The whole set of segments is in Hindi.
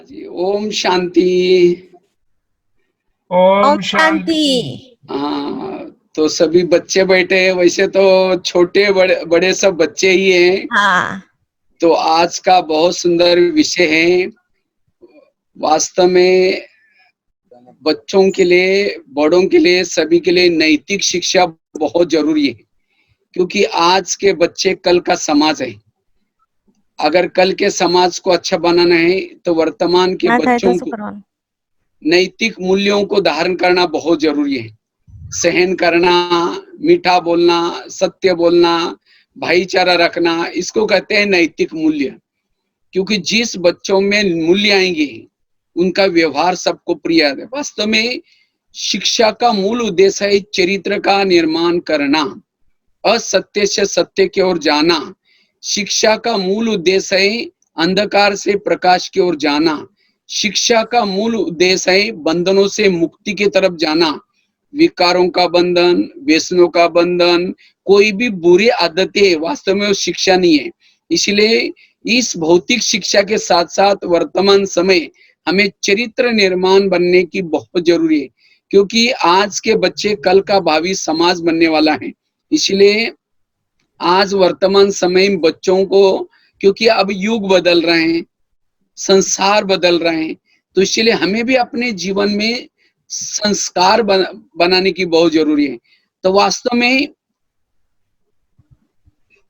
जी, ओम शांति। ओम ओम शांति। शांति। हाँ, तो सभी बच्चे बैठे हैं। वैसे तो छोटे बड़े बड़े सब बच्चे ही हैं। हाँ। तो आज का बहुत सुंदर विषय है। वास्तव में बच्चों के लिए, बड़ों के लिए, सभी के लिए नैतिक शिक्षा बहुत जरूरी है, क्योंकि आज के बच्चे कल का समाज है। अगर कल के समाज को अच्छा बनाना है तो वर्तमान के बच्चों को नैतिक मूल्यों को धारण करना बहुत जरूरी है। सहन करना, मीठा बोलना, सत्य बोलना, भाईचारा रखना, इसको कहते हैं नैतिक मूल्य। क्योंकि जिस बच्चों में मूल्य आएंगे उनका व्यवहार सबको प्रिय है। वास्तव में शिक्षा का मूल उद्देश्य है चरित्र का निर्माण करना, असत्य से सत्य की ओर जाना। शिक्षा का मूल उद्देश्य है अंधकार से प्रकाश की ओर जाना। शिक्षा का मूल उद्देश्य है बंधनों से मुक्ति की तरफ जाना। विकारों का बंधन, व्यसनों का बंधन, कोई भी बुरी आदतें वास्तव में वो शिक्षा नहीं है। इसलिए इस भौतिक शिक्षा के साथ साथ वर्तमान समय हमें चरित्र निर्माण बनने की बहुत जरूरी है, क्योंकि आज के बच्चे कल का भावी समाज बनने वाला है। इसलिए आज वर्तमान समय में बच्चों को, क्योंकि अब युग बदल रहे हैं, संसार बदल रहे हैं, तो इसलिए हमें भी अपने जीवन में संस्कार बनाने की बहुत जरूरी है। तो वास्तव में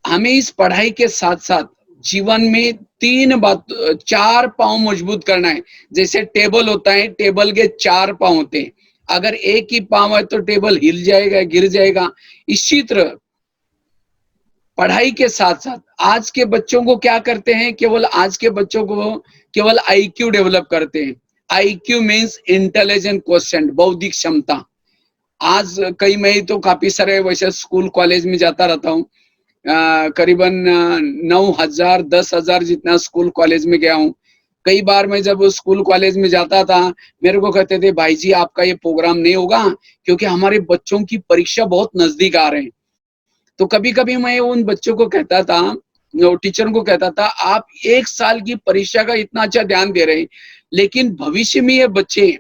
हमें इस पढ़ाई के साथ साथ जीवन में चार पांव मजबूत करना है। जैसे टेबल होता है, टेबल के चार पांव होते हैं। अगर एक ही पांव है तो टेबल हिल जाएगा, गिर जाएगा। इसी तरह पढ़ाई के साथ साथ आज के बच्चों को क्या करते हैं, केवल आज के बच्चों को केवल आईक्यू डेवलप करते हैं। आईक्यू मीन्स इंटेलिजेंट क्वेश्चन, बौद्धिक क्षमता। आज कई, मैं तो काफी सारे वैसे स्कूल कॉलेज में जाता रहता हूँ। करीबन 9,000 10,000 जितना स्कूल कॉलेज में गया हूँ। कई बार मैं जब स्कूल कॉलेज में जाता था, मेरे को कहते थे भाई जी आपका ये प्रोग्राम नहीं होगा, क्योंकि हमारे बच्चों की परीक्षा बहुत नजदीक आ रहे हैं। तो कभी कभी मैं उन बच्चों को कहता था, टीचर को कहता था, आप एक साल की परीक्षा का इतना अच्छा ध्यान दे रहे हैं, लेकिन भविष्य में ये बच्चे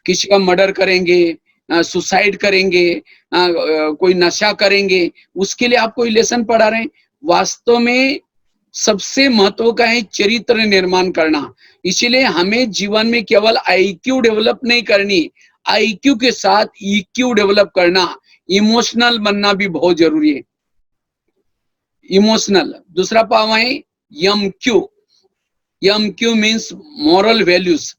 किसी का मर्डर करेंगे, सुसाइड करेंगे, कोई नशा करेंगे, उसके लिए आप कोई लेसन पढ़ा रहे हैं। वास्तव में सबसे महत्व का है चरित्र निर्माण करना। इसीलिए हमें जीवन में केवल आईक्यू डेवलप नहीं करनी, आईक्यू के साथ ईक्यू डेवलप करना, इमोशनल बनना भी बहुत जरूरी है। इमोशनल। दूसरा पाव है M Q. M Q means moral values.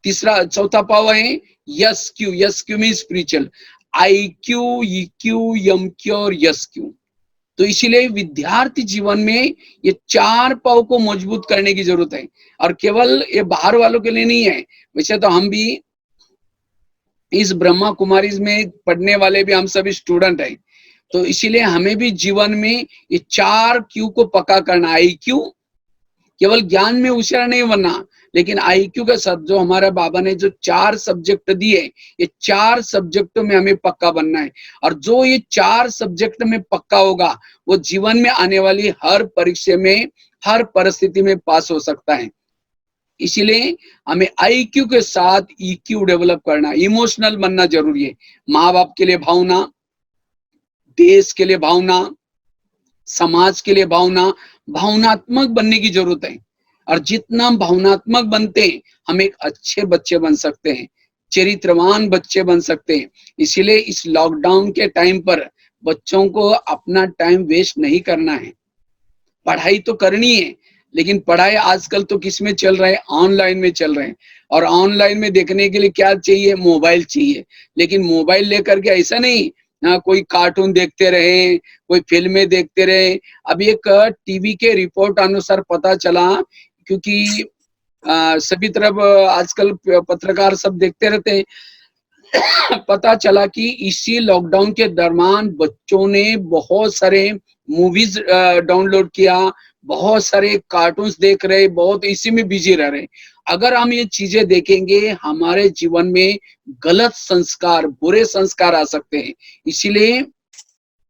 चौथा पाव है yes Q. Yes Q means spiritual. I Q, E Q, M Q और यस क्यू। तो इसीलिए विद्यार्थी जीवन में ये चार पाव को मजबूत करने की जरूरत है। और केवल ये बाहर वालों के लिए नहीं है। वैसे तो हम भी इस ब्रह्मा कुमारीज में पढ़ने वाले भी हम सभी स्टूडेंट हैं। तो इसीलिए हमें भी जीवन में ये चार क्यू को पक्का करना। आई क्यू, केवल ज्ञान में होशियार नहीं बनना, लेकिन आईक्यू के साथ जो हमारे बाबा ने जो चार सब्जेक्ट दिए, ये चार सब्जेक्टों में हमें पक्का बनना है। और जो ये चार सब्जेक्ट में पक्का होगा, वो जीवन में आने वाली हर परीक्षा में, हर परिस्थिति में पास हो सकता है। इसीलिए हमें आईक्यू के साथ ईक्यू डेवलप करना, इमोशनल बनना जरूरी है। माँ बाप के लिए भावना, देश के लिए भावना, समाज के लिए भावना, भावनात्मक बनने की जरूरत है। और जितना हम भावनात्मक बनते हैं, हम एक अच्छे बच्चे बन सकते हैं, चरित्रवान बच्चे बन सकते हैं। इसीलिए इस लॉकडाउन के टाइम पर बच्चों को अपना टाइम वेस्ट नहीं करना है। पढ़ाई तो करनी है, लेकिन पढ़ाई आजकल तो किस में चल रहा है, ऑनलाइन में चल रहे हैं। और ऑनलाइन में देखने के लिए क्या चाहिए, मोबाइल चाहिए। लेकिन मोबाइल लेकर के ऐसा नहीं, कोई कार्टून देखते रहे, कोई फिल्में देखते रहे। अब एक टीवी के रिपोर्ट अनुसार पता चला, क्योंकि सभी तरफ आजकल पत्रकार सब देखते रहते हैं। पता चला कि इसी लॉकडाउन के दौरान बच्चों ने बहुत सारे मूवीज डाउनलोड किया, बहुत सारे कार्टून्स देख रहे, बहुत इसी में बिजी रह रहे। अगर हम ये चीजें देखेंगे, हमारे जीवन में गलत संस्कार, बुरे संस्कार आ सकते हैं। इसीलिए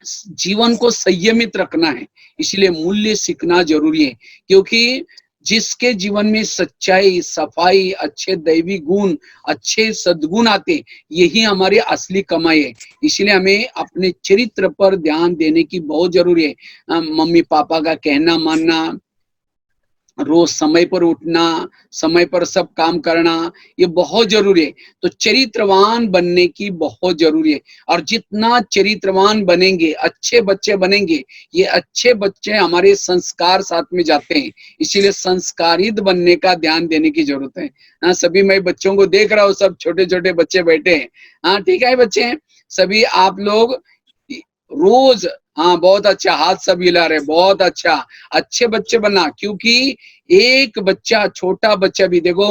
जीवन को संयमित रखना है, इसलिए मूल्य सीखना जरूरी है। क्योंकि जिसके जीवन में सच्चाई, सफाई, अच्छे दैवी गुण, अच्छे सद्गुण आते, यही हमारी असली कमाई है। इसलिए हमें अपने चरित्र पर ध्यान देने की बहुत जरूरी है। मम्मी पापा का कहना मानना, रोज समय पर उठना, समय पर सब काम करना, ये बहुत जरूरी है। तो चरित्रवान बनने की बहुत जरूरी है। और जितना चरित्रवान बनेंगे, अच्छे बच्चे बनेंगे, ये अच्छे बच्चे हमारे संस्कार साथ में जाते हैं। इसीलिए संस्कारित बनने का ध्यान देने की जरूरत है। हाँ, सभी मैं बच्चों को देख रहा हूँ, सब छोटे छोटे बच्चे बैठे हैं। हाँ ठीक है बच्चे हैं सभी, आप लोग रोज, हाँ बहुत अच्छा, हाथ सब हिला रहे, बहुत अच्छा। अच्छे बच्चे बनना, क्योंकि एक बच्चा, छोटा बच्चा भी, देखो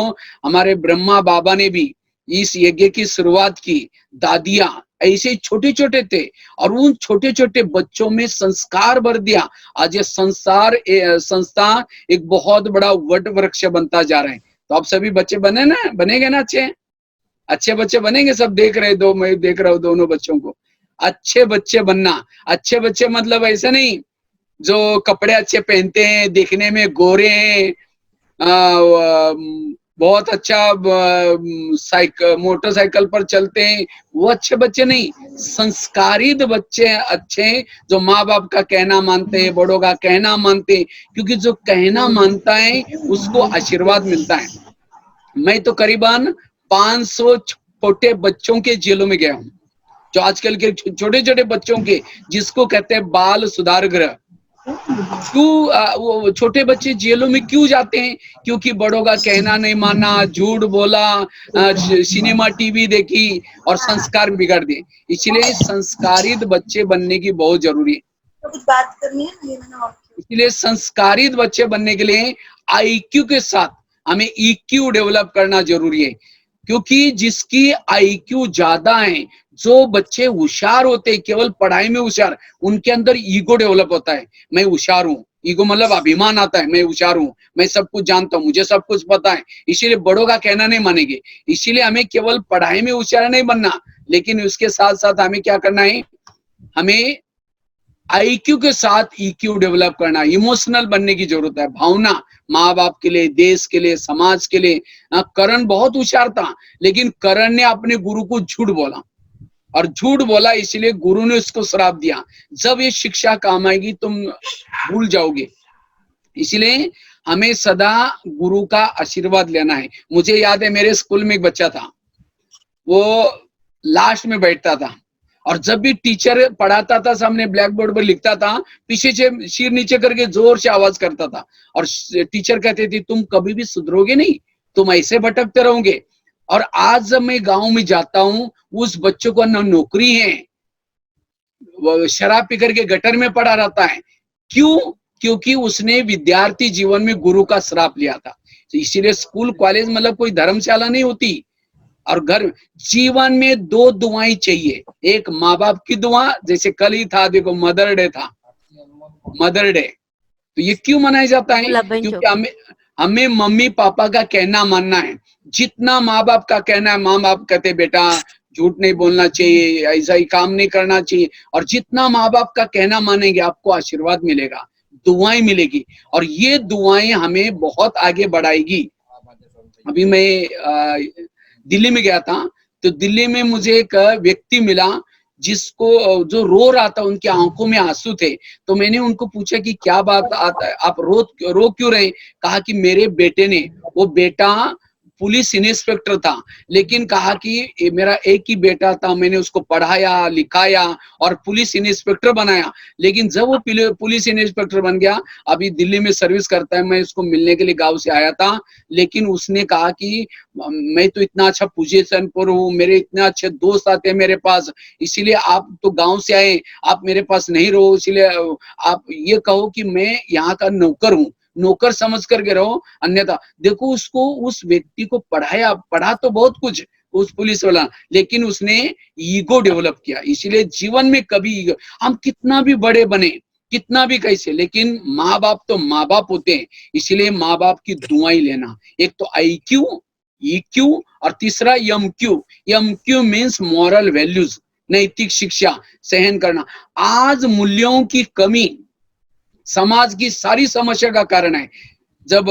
हमारे ब्रह्मा बाबा ने भी इस यज्ञ की शुरुआत की, दादियां ऐसे छोटे छोटे थे और उन छोटे छोटे बच्चों में संस्कार भर दिया। आज ये संस्था एक बहुत बड़ा वट वृक्ष बनता जा रहा है। तो आप सभी बच्चे बने ना, बनेंगे ना, अच्छे अच्छे बच्चे बनेंगे। सब देख रहे, दो मैं देख रहा हूँ दोनों बच्चों को। अच्छे बच्चे बनना, अच्छे बच्चे मतलब ऐसे नहीं जो कपड़े अच्छे पहनते हैं, दिखने में गोरे हैं, बहुत अच्छा मोटरसाइकिल पर चलते हैं, वो अच्छे बच्चे नहीं। संस्कारित बच्चे अच्छे, जो माँ बाप का कहना मानते हैं, बड़ों का कहना मानते हैं, क्योंकि जो कहना मानता है उसको आशीर्वाद मिलता है। मैं तो करीबन 500 छोटे बच्चों के जेलों में गया हूँ, जो आजकल के छोटे छोटे बच्चों के, जिसको कहते हैं बाल सुधार गृह। क्यों वो छोटे बच्चे जेलों में क्यों जाते हैं? क्योंकि बड़ों का कहना नहीं माना, झूठ बोला, सिनेमा टीवी देखी और संस्कार बिगाड़ दिए। इसलिए संस्कारित बच्चे बनने की बहुत जरूरी है। तो कुछ बात करनी है इसलिए संस्कारित बच्चे बनने के लिए आईक्यू के साथ हमें ईक्यू डेवलप करना जरूरी है। क्योंकि जिसकी आईक्यू ज्यादा है, जो बच्चे होशियार होते हैं, केवल पढ़ाई में होशियार, उनके अंदर ईगो डेवलप होता है। मैं होशियार हूँ, ईगो मतलब अभिमान आता है, मैं होशियार हूँ, मैं सब कुछ जानता हूँ, मुझे सब कुछ पता है। इसीलिए बड़ों का कहना नहीं मानेंगे। इसीलिए हमें केवल पढ़ाई में होशियार नहीं बनना, लेकिन उसके साथ साथ हमें क्या करना है, हमें आईक्यू के साथ ईक्यू डेवलप करना, इमोशनल बनने की जरूरत है। भावना, माँ बाप के लिए, देश के लिए, समाज के लिए। करण बहुत होशियार था, लेकिन करण ने अपने गुरु को झूठ बोला, और झूठ बोला इसलिए गुरु ने उसको श्राप दिया। जब ये शिक्षा काम आएगी तुम भूल जाओगे। इसलिए हमें सदा गुरु का आशीर्वाद लेना है। मुझे याद है, मेरे स्कूल में एक बच्चा था, वो लास्ट में बैठता था, और जब भी टीचर पढ़ाता था, सामने ब्लैक बोर्ड पर लिखता था, पीछे से सिर नीचे करके जोर से आवाज करता था। और टीचर कहते थे तुम कभी भी सुधरोगे नहीं, तुम ऐसे भटकते रहोगे। और आज जब मैं गांव में जाता हूँ, उस बच्चों को न नौकरी है, वो शराब पी करके गटर में पड़ा रहता है। क्यों? क्योंकि उसने विद्यार्थी जीवन में गुरु का श्राप लिया था। तो इसीलिए स्कूल कॉलेज मतलब कोई धर्मशाला नहीं होती। और घर जीवन में दो दुआएं चाहिए, एक माँ बाप की दुआ, जैसे कल ही था देखो मदर डे था, मदर डे। तो ये क्यों मनाया जाता है? क्योंकि हमें मम्मी पापा का कहना मानना है। जितना माँ बाप का कहना है, माँ बाप कहते बेटा झूठ नहीं बोलना चाहिए, ऐसा ही काम नहीं करना चाहिए, और जितना माँ बाप का कहना मानेंगे आपको आशीर्वाद मिलेगा, दुआएं मिलेगी, और ये दुआएं हमें बहुत आगे बढ़ाएगी। अभी मैं दिल्ली में गया था, तो दिल्ली में मुझे एक व्यक्ति मिला जिसको, जो रो रहा था, उनकी आंखों में आंसू थे। तो मैंने उनको पूछा कि क्या बात आता है, आप रो क्यों रहे? कहा कि मेरे बेटे ने, वो बेटा पुलिस इंस्पेक्टर था, लेकिन कहा कि मेरा एक ही बेटा था, मैंने उसको पढ़ाया लिखाया और पुलिस इंस्पेक्टर बनाया, लेकिन जब वो पुलिस इंस्पेक्टर बन गया, अभी दिल्ली में सर्विस करता है, मैं उसको मिलने के लिए गांव से आया था, लेकिन उसने कहा कि मैं तो इतना अच्छा पोजीशन पर हूँ, मेरे इतने अच्छे दोस्त आते हैं मेरे पास, इसीलिए आप तो गांव से आए, आप मेरे पास नहीं रहो, इसीलिए आप ये कहो कि मैं यहाँ का नौकर हूँ, नौकर समझ करके रहो, अन्यथा। देखो उसको, उस व्यक्ति को पढ़ा तो बहुत कुछ उस पुलिस वाला, लेकिन उसने ईगो डेवलप किया। इसीलिए जीवन में कभी हम कितना भी बड़े बने, कितना भी कैसे, लेकिन माँ बाप तो माँ बाप होते हैं। इसीलिए माँ बाप की दुआएं लेना, एक तो आईक्यू, ईक्यू, और तीसरा MQ. MQ means moral values, नैतिक शिक्षा, सहन करना। आज मूल्यों की कमी समाज की सारी समस्या का कारण है। जब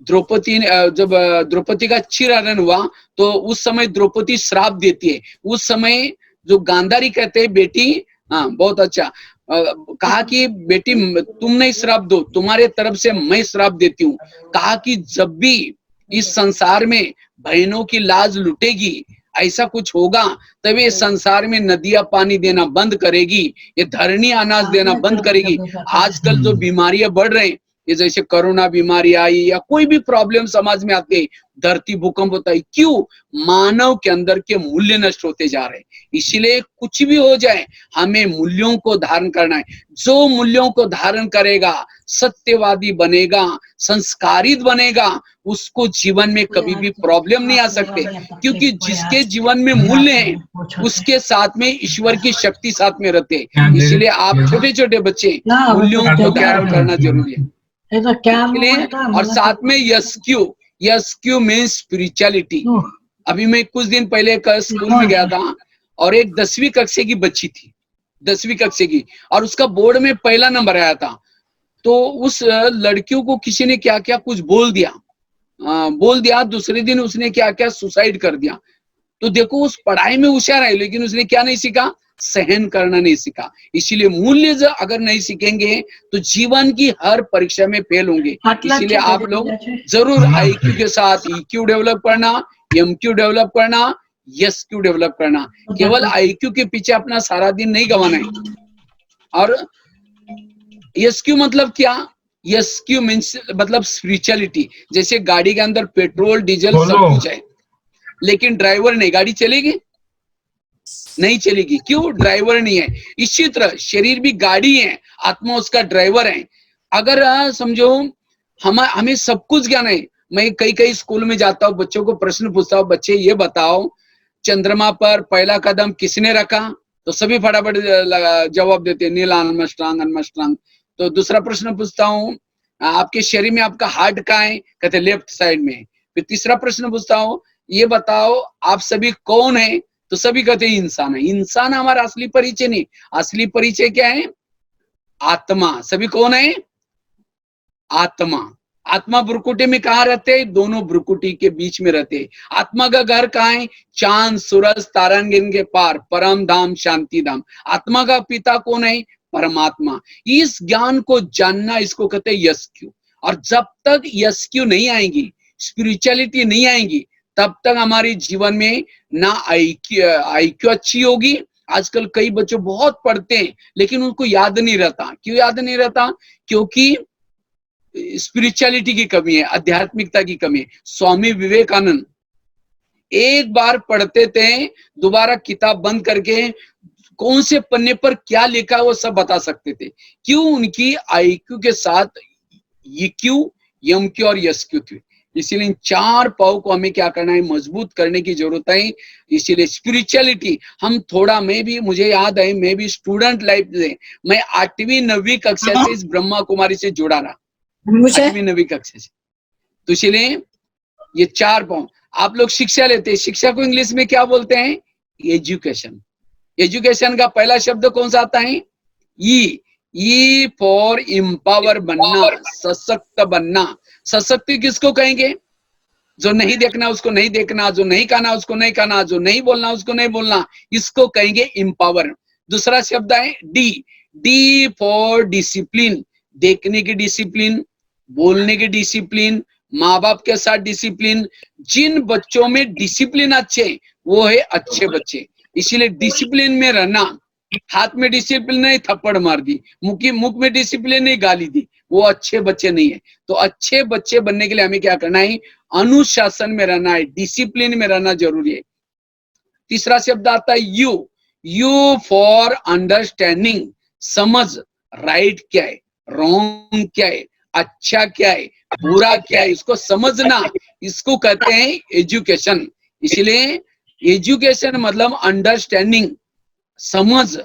द्रौपदी जब द्रौपदी का चिरहरण हुआ तो उस समय द्रौपदी श्राप देती है। उस समय जो गांधारी कहते हैं बेटी, हाँ बहुत अच्छा, कहा कि बेटी तुम नहीं श्राप दो, तुम्हारे तरफ से मैं श्राप देती हूँ। कहा कि जब भी इस संसार में बहनों की लाज लुटेगी, ऐसा कुछ होगा, तभी इस संसार में नदियां पानी देना बंद करेगी, ये धरनी अनाज देना बंद करेगी। आजकल जो बीमारियां बढ़ रहे हैं, ये जैसे कोरोना बीमारी आई या कोई भी प्रॉब्लम समाज में आते हैं, धरती भूकंप होता है, क्यों? मानव के अंदर के मूल्य नष्ट होते जा रहे हैं। इसीलिए कुछ भी हो जाए, हमें मूल्यों को धारण करना है। जो मूल्यों को धारण करेगा, सत्यवादी बनेगा, संस्कारित बनेगा, उसको जीवन में कभी भी प्रॉब्लम नहीं आ सकते, क्योंकि जिसके जीवन में मूल्य है उसके साथ में ईश्वर की शक्ति साथ में रहते हैं। इसलिए आप छोटे छोटे बच्चे मूल्यों को धारण करना जरूरी है। इसलिए और साथ में यस्क्यू मीन्स स्पिरिचुअलिटी। अभी मैं कुछ दिन पहले एक स्कूल में गया था और एक 10वीं कक्षा की बच्ची थी, 10वीं कक्षा की, और उसका बोर्ड में पहला नंबर आया था। तो उस लड़कियों को किसी ने क्या क्या कुछ बोल दिया, दूसरे दिन उसने क्या क्या सुसाइड कर दिया। तो देखो, उस पढ़ाई में होशियार है, लेकिन उसने क्या नहीं सीखा? सहन करना नहीं सीखा। इसीलिए मूल्य अगर नहीं सीखेंगे तो जीवन की हर परीक्षा में फेल होंगे। इसीलिए आप लोग जरूर आईक्यू के साथ ईक्यू डेवलप करना, एमक्यू डेवलप करना, एसक्यू डेवलप करना। केवल आईक्यू के पीछे अपना सारा दिन नहीं गंवाना है। और एसक्यू मतलब क्या? एसक्यू मीन्स मतलब स्पिरिचुअलिटी। जैसे गाड़ी के अंदर पेट्रोल डीजल सब कुछ है, लेकिन ड्राइवर नहीं, गाड़ी चलेगी? नहीं चलेगी। क्यों? ड्राइवर नहीं है। इसी तरह शरीर भी गाड़ी है, आत्मा उसका ड्राइवर है। अगर समझो हमें सब कुछ ज्ञान है। मैं कई स्कूल में जाता हूँ, बच्चों को प्रश्न पूछता हूँ, बच्चे ये बताओ चंद्रमा पर पहला कदम किसने रखा? तो सभी फटाफट जवाब देते हैं, नील आर्मस्ट्रांग। तो दूसरा प्रश्न पूछता हूँ, आपके शरीर में आपका हार्ट कहाँ है? कहते लेफ्ट साइड में। फिर तीसरा प्रश्न पूछता हूँ, ये बताओ आप सभी कौन है? तो सभी कहते हैं इंसान है। इंसान हमारा असली परिचय नहीं, असली परिचय क्या है? आत्मा। सभी कौन है? आत्मा। आत्मा भ्रुकुटी में कहाँ रहते हैं? दोनों भ्रुकुटी के बीच में रहते हैं। आत्मा का घर कहाँ है? चांद सूरज तारांगन के पार, परम धाम शांति धाम। आत्मा का पिता कौन है? परमात्मा। इस ज्ञान को जानना, इसको कहते हैं यस्क्यू। और जब तक यस्क्यू नहीं आएंगी, स्पिरिचुअलिटी नहीं आएंगी, तब तक हमारे जीवन में ना आईक्यू अच्छी होगी। आजकल कई बच्चे बहुत पढ़ते हैं लेकिन उनको याद नहीं रहता। क्यों याद नहीं रहता? क्योंकि स्पिरिचुअलिटी की कमी है, आध्यात्मिकता की कमी है। स्वामी विवेकानंद एक बार पढ़ते थे, दोबारा किताब बंद करके कौन से पन्ने पर क्या लिखा वो सब बता सकते थे। क्यों? उनकी आईक्यू के साथ ईक्यू, एमक्यू और एसक्यू थी। इसीलिए इन चार पाव को हमें क्या करना है? मजबूत करने की जरूरत है। इसीलिए स्पिरिचुअलिटी हम थोड़ा, मुझे याद है, मैं भी स्टूडेंट लाइफ से, मैं 8वीं 9वीं कक्षा से इस ब्रह्मा कुमारी से जुड़ा रहा, 8वीं 9वीं कक्षा से। तो इसलिए ये चार पाव, आप लोग शिक्षा लेते हैं, शिक्षा को इंग्लिश में क्या बोलते हैं? एजुकेशन। एजुकेशन का पहला शब्द कौन सा आता है? ई फॉर एम्पावर बनना, सशक्त बनना। सशक्त किसको कहेंगे? जो नहीं देखना उसको नहीं देखना, जो नहीं खाना उसको नहीं खाना, जो नहीं बोलना उसको नहीं बोलना, इसको कहेंगे एम्पावर। दूसरा शब्द है डी फॉर डिसिप्लिन। देखने की डिसिप्लिन, बोलने की डिसिप्लिन, माँ बाप के साथ डिसिप्लिन। जिन बच्चों में डिसिप्लिन अच्छे, वो है अच्छे बच्चे। इसीलिए डिसिप्लिन में रहना। हाथ में डिसिप्लिन नहीं, थप्पड़ मार दी, मुख में डिसिप्लिन नहीं, गाली दी, वो अच्छे बच्चे नहीं है। तो अच्छे बच्चे बनने के लिए हमें क्या करना है? अनुशासन में रहना है, डिसिप्लिन में रहना जरूरी है। तीसरा शब्द आता है यू फॉर अंडरस्टैंडिंग। समझ, राइट क्या है, रॉन्ग क्या है, अच्छा क्या है, बुरा क्या है, इसको समझना, इसको कहते हैं एजुकेशन। इसलिए एजुकेशन मतलब अंडरस्टैंडिंग, समझ।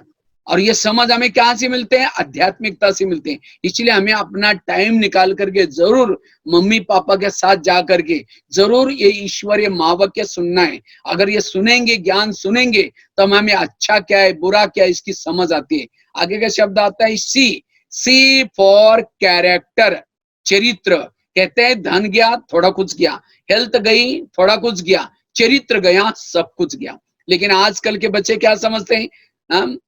और ये समझ हमें कहाँ से मिलते हैं? आध्यात्मिकता से मिलते हैं। इसलिए हमें अपना टाइम निकाल करके जरूर मम्मी पापा के साथ जा करके जरूर ये ईश्वरीय महावाक्य सुनना है। अगर ये सुनेंगे, ज्ञान सुनेंगे, तो हमें अच्छा क्या है, बुरा क्या है, इसकी समझ आती है। आगे का शब्द आता है सी फॉर कैरेक्टर, चरित्र। कहते हैं धन गया थोड़ा कुछ गया, हेल्थ गई थोड़ा कुछ गया, चरित्र गया सब कुछ गया। लेकिन आजकल के बच्चे क्या समझते हैं, हम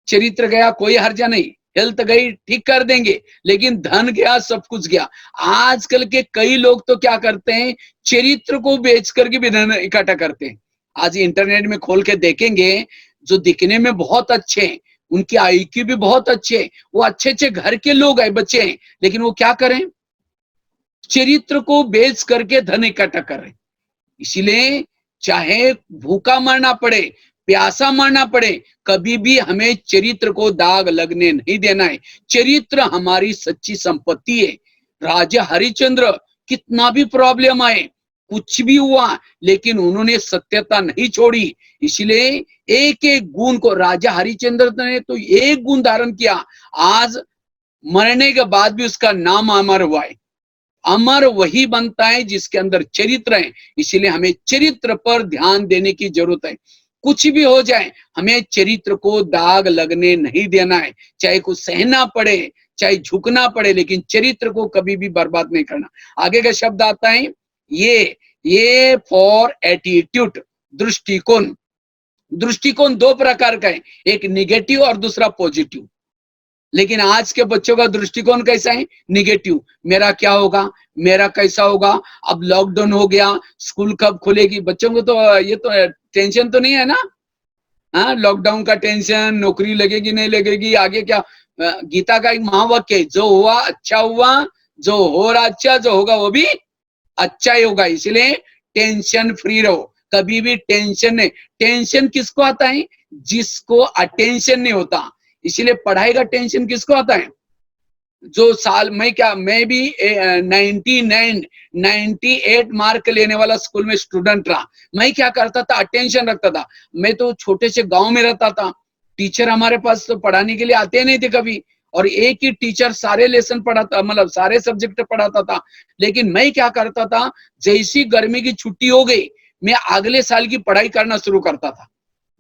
चरित्र गया कोई हर्जा नहीं, हेल्थ गई ठीक कर देंगे, लेकिन धन गया सब कुछ गया। आजकल के कई लोग तो क्या करते हैं, चरित्र को बेच करके भी धन इकट्ठा करते हैं। आज इंटरनेट में खोल के देखेंगे, जो दिखने में बहुत अच्छे हैं, उनकी आईक्यू भी बहुत अच्छे हैं, वो अच्छे अच्छे घर के लोग हैं, बच्चे हैं, लेकिन वो क्या करें, चरित्र को बेच करके धन इकट्ठा कर रहे हैं। इसलिए चाहे भूखा मरना पड़े, प्यासा मरना पड़े, कभी भी हमें चरित्र को दाग लगने नहीं देना है। चरित्र हमारी सच्ची संपत्ति है। राजा हरिश्चंद्र कितना भी प्रॉब्लम आए, कुछ भी हुआ, लेकिन उन्होंने सत्यता नहीं छोड़ी। इसलिए एक एक गुण को, राजा हरिश्चंद्र ने तो एक गुण धारण किया, आज मरने के बाद भी उसका नाम अमर हुआ है। अमर वही बनता है जिसके अंदर चरित्र है। इसीलिए हमें चरित्र पर ध्यान देने की जरूरत है। कुछ भी हो जाए, हमें चरित्र को दाग लगने नहीं देना है, चाहे कुछ सहना पड़े, चाहे झुकना पड़े, लेकिन चरित्र को कभी भी बर्बाद नहीं करना। आगे का शब्द आता है ये फॉर एटीट्यूड, दृष्टिकोण। दृष्टिकोण दो प्रकार का है, एक निगेटिव और दूसरा पॉजिटिव। लेकिन आज के बच्चों का दृष्टिकोण कैसा है, निगेटिव। मेरा क्या होगा, मेरा कैसा होगा, अब लॉकडाउन हो गया, स्कूल कब खुलेगी, बच्चों को तो ये तो टेंशन तो नहीं है ना, हाँ, लॉकडाउन का टेंशन, नौकरी लगेगी नहीं लगेगी, आगे क्या। गीता का एक महावाक्य है, जो हुआ अच्छा हुआ, जो हो रहा अच्छा, जो होगा वो भी अच्छा ही होगा। इसलिए टेंशन फ्री रहो, कभी भी टेंशन नहीं। टेंशन किसको आता है, जिसको अटेंशन नहीं होता। इसीलिए पढ़ाई का टेंशन किसको आता है, जो साल मैं भी 98 मार्क लेने वाला स्कूल में स्टूडेंट रहा। मैं क्या करता था, अटेंशन रखता था। मैं तो छोटे से गांव में रहता था, टीचर हमारे पास तो पढ़ाने के लिए आते नहीं थे कभी, और एक ही टीचर सारे लेसन पढ़ाता, मतलब सारे सब्जेक्ट पढ़ाता था। लेकिन मैं क्या करता था, जैसी गर्मी की छुट्टी हो गई, मैं अगले साल की पढ़ाई करना शुरू करता था।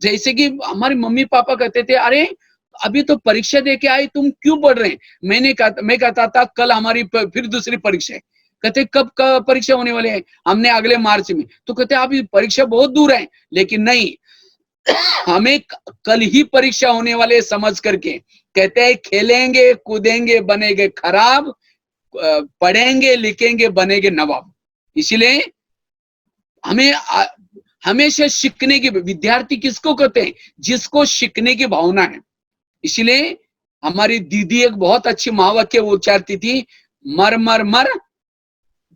जैसे कि हमारे मम्मी पापा कहते थे, अरे अभी तो परीक्षा दे के आए, तुम क्यों पढ़ रहे हैं। मैं कहता था कल हमारी फिर दूसरी परीक्षा है। कहते कब परीक्षा होने वाले हैं, हमने अगले मार्च में। तो कहते अभी परीक्षा बहुत दूर है, लेकिन नहीं, हमें कल ही परीक्षा होने वाले समझ करके कहते हैं, खेलेंगे कूदेंगे बनेंगे खराब, पढ़ेंगे लिखेंगे बनेंगे नवाब। इसलिए हमें हमेशा सीखने की, विद्यार्थी किसको कहते हैं, जिसको सीखने की भावना है। इसलिए हमारी दीदी एक बहुत अच्छी महावाक्य उच्चारती थी, मर मर मर,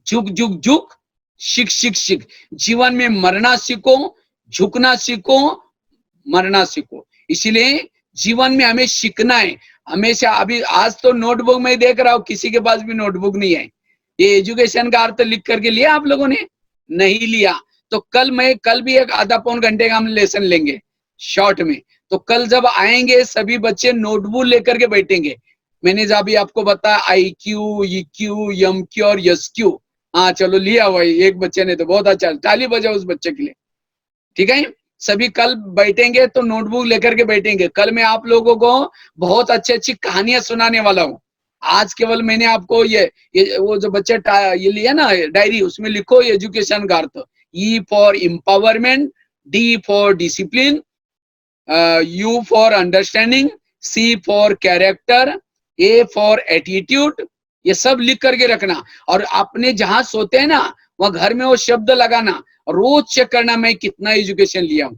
झुक झुक झुक, शिख शिख शिख। जीवन में मरना सीखो, झुकना सीखो, मरना सीखो। इसलिए जीवन में हमें सीखना है हमेशा। अभी आज तो नोटबुक में देख रहा हूं, किसी के पास भी नोटबुक नहीं है। ये एजुकेशन का अर्थ लिख करके लिया आप लोगों ने, नहीं लिया तो कल भी एक आधा पौन घंटे का हम लेसन लेंगे शॉर्ट में। तो कल जब आएंगे सभी बच्चे नोटबुक लेकर के बैठेंगे। मैंने जब भी आपको बताया IQ, EQ, MQ और SQ। हाँ चलो लिया वही, एक बच्चे ने तो बहुत अच्छा, ताली बजाओ उस बच्चे के लिए, ठीक है। सभी कल बैठेंगे तो नोटबुक लेकर के बैठेंगे। कल मैं आप लोगों को बहुत अच्छी अच्छी कहानियां सुनाने वाला हूँ। आज केवल मैंने आपको ये वो जो बच्चे ये लिया ना डायरी, उसमें लिखो एजुकेशन का अर्थ। E for empowerment, D for discipline, U for understanding, C for character, A for attitude. ये सब लिख करके रखना, और आपने जहां सोते हैं ना वहां घर में वो शब्द लगाना, रोज चेक करना मैं कितना एजुकेशन लिया हूं।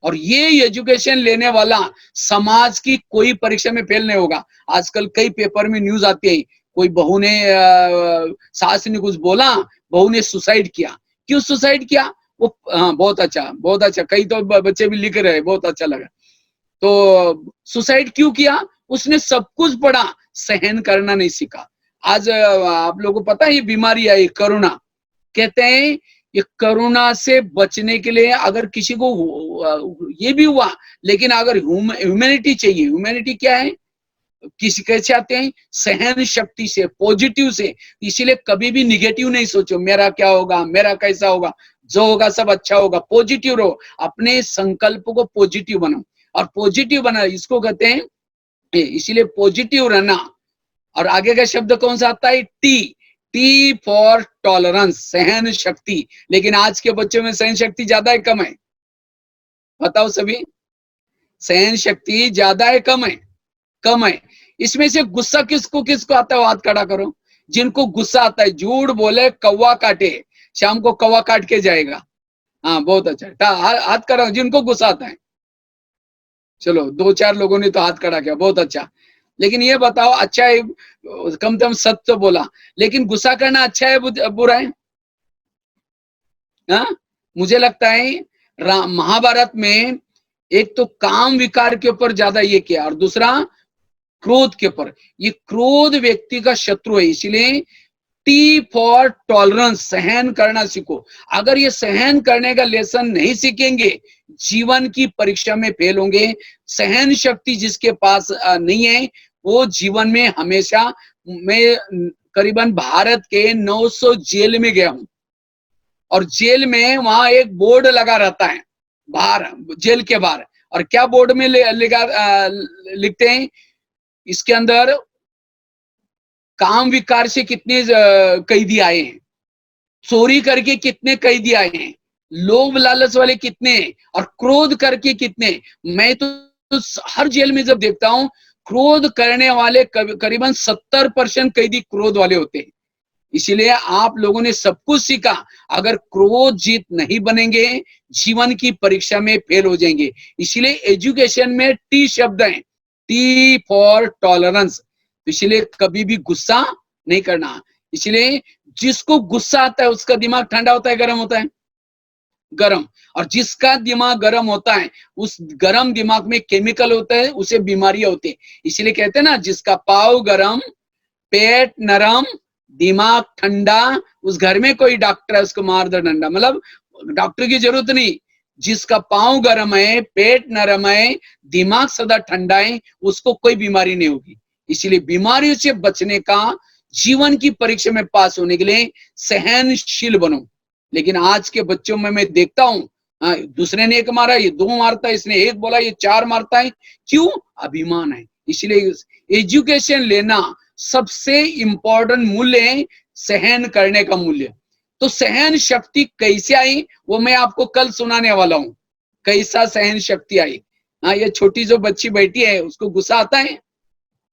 और ये एजुकेशन लेने वाला समाज की कोई परीक्षा में फेल नहीं होगा। आजकल कई पेपर में न्यूज आती है, कोई बहू ने सास ने कुछ बोला, बहू ने सुसाइड किया। क्यों सुसाइड किया, वो हाँ बहुत अच्छा बहुत अच्छा, कई तो बच्चे भी लिख रहे हैं, बहुत अच्छा लगा। तो सुसाइड क्यों किया, उसने सब कुछ पढ़ा, सहन करना नहीं सीखा। आज आप लोगों को पता है ये बीमारी आई कोरोना, कहते हैं ये कोरोना से बचने के लिए अगर किसी को ये भी हुआ, लेकिन अगर ह्यूमैनिटी चाहिए, ह्यूमैनिटी क्या है, किसी कैसे आते हैं, सहन शक्ति से, पॉजिटिव से। इसीलिए कभी भी निगेटिव नहीं सोचो, मेरा क्या होगा, मेरा कैसा होगा, जो होगा सब अच्छा होगा। पॉजिटिव रहो, अपने संकल्प को पॉजिटिव बनाओ, और पॉजिटिव बना इसको कहते हैं। इसीलिए पॉजिटिव रहना। और आगे का शब्द कौन सा आता है, T। टी फॉर टॉलरेंस, सहन शक्ति। लेकिन आज के बच्चों में सहन शक्ति ज्यादा है कम है? बताओ सभी, सहन शक्ति ज्यादा है कम है? कम है। इसमें से गुस्सा किसको किसको आता है, हाथ खड़ा करो। जिनको गुस्सा आता है, झूठ बोले कौवा काटे, शाम को कौवा काट के जाएगा। हाँ बहुत अच्छा, हाथ खड़ा जिनको गुस्सा आता है। चलो 2-4 लोगों ने तो हाथ खड़ा किया, बहुत अच्छा। लेकिन ये बताओ, अच्छा है, कम से कम सत्य तो बोला, लेकिन गुस्सा करना अच्छा है बुरा है? हाँ, मुझे लगता है महाभारत में एक तो काम विकार के ऊपर ज्यादा ये किया, और दूसरा क्रोध के ऊपर। ये क्रोध व्यक्ति का शत्रु है, इसलिए टी फॉर टॉलरेंस, सहन करना सीखो। अगर ये सहन करने का लेसन नहीं सीखेंगे, जीवन की परीक्षा में फेल होंगे। सहन शक्ति जिसके पास नहीं है, वो जीवन में हमेशा, मैं करीबन भारत के 900 जेल में गया हूं, और जेल में वहां एक बोर्ड लगा रहता है बाहर, जेल के बाहर। और क्या बोर्ड में लिखते हैं, इसके अंदर काम विकार से कितने कैदी आए हैं, चोरी करके कितने कैदी आए हैं, लोभ लालच वाले कितने, और क्रोध करके कितने। मैं तो हर जेल में जब देखता हूं, क्रोध करने वाले करीबन 70% कैदी क्रोध वाले होते हैं। इसीलिए आप लोगों ने सब कुछ सीखा, अगर क्रोध जीत नहीं बनेंगे, जीवन की परीक्षा में फेल हो जाएंगे। इसलिए एजुकेशन में टी शब्द है, टी फॉर टॉलरेंस। इसलिए कभी भी गुस्सा नहीं करना। इसलिए जिसको गुस्सा आता है उसका दिमाग ठंडा होता है गर्म होता है? गर्म। और जिसका दिमाग गर्म होता है, उस गर्म दिमाग में केमिकल होता है, उसे बीमारियां होती है। इसलिए कहते हैं ना, जिसका पाव गरम, पेट नरम, दिमाग ठंडा, उस घर में कोई डॉक्टर है उसको मार दो डंडा। मतलब डॉक्टर की जरूरत नहीं, जिसका पांव गर्म है, पेट नरम है, दिमाग सदा ठंडा है, उसको कोई बीमारी नहीं होगी। इसलिए बीमारियों से बचने का, जीवन की परीक्षा में पास होने के लिए सहनशील बनो। लेकिन आज के बच्चों में मैं देखता हूं, दूसरे ने एक मारा, ये 2 मारता है, इसने 1 बोला, ये 4 मारता है। क्यों? अभिमान है। इसलिए एजुकेशन लेना सबसे इंपॉर्टेंट मूल्य है, सहन करने का मूल्य। तो सहन शक्ति कैसे आई, वो मैं आपको कल सुनाने वाला हूं, कैसा सहन शक्ति आई। हाँ, ये छोटी जो बच्ची बैठी है, उसको गुस्सा आता है?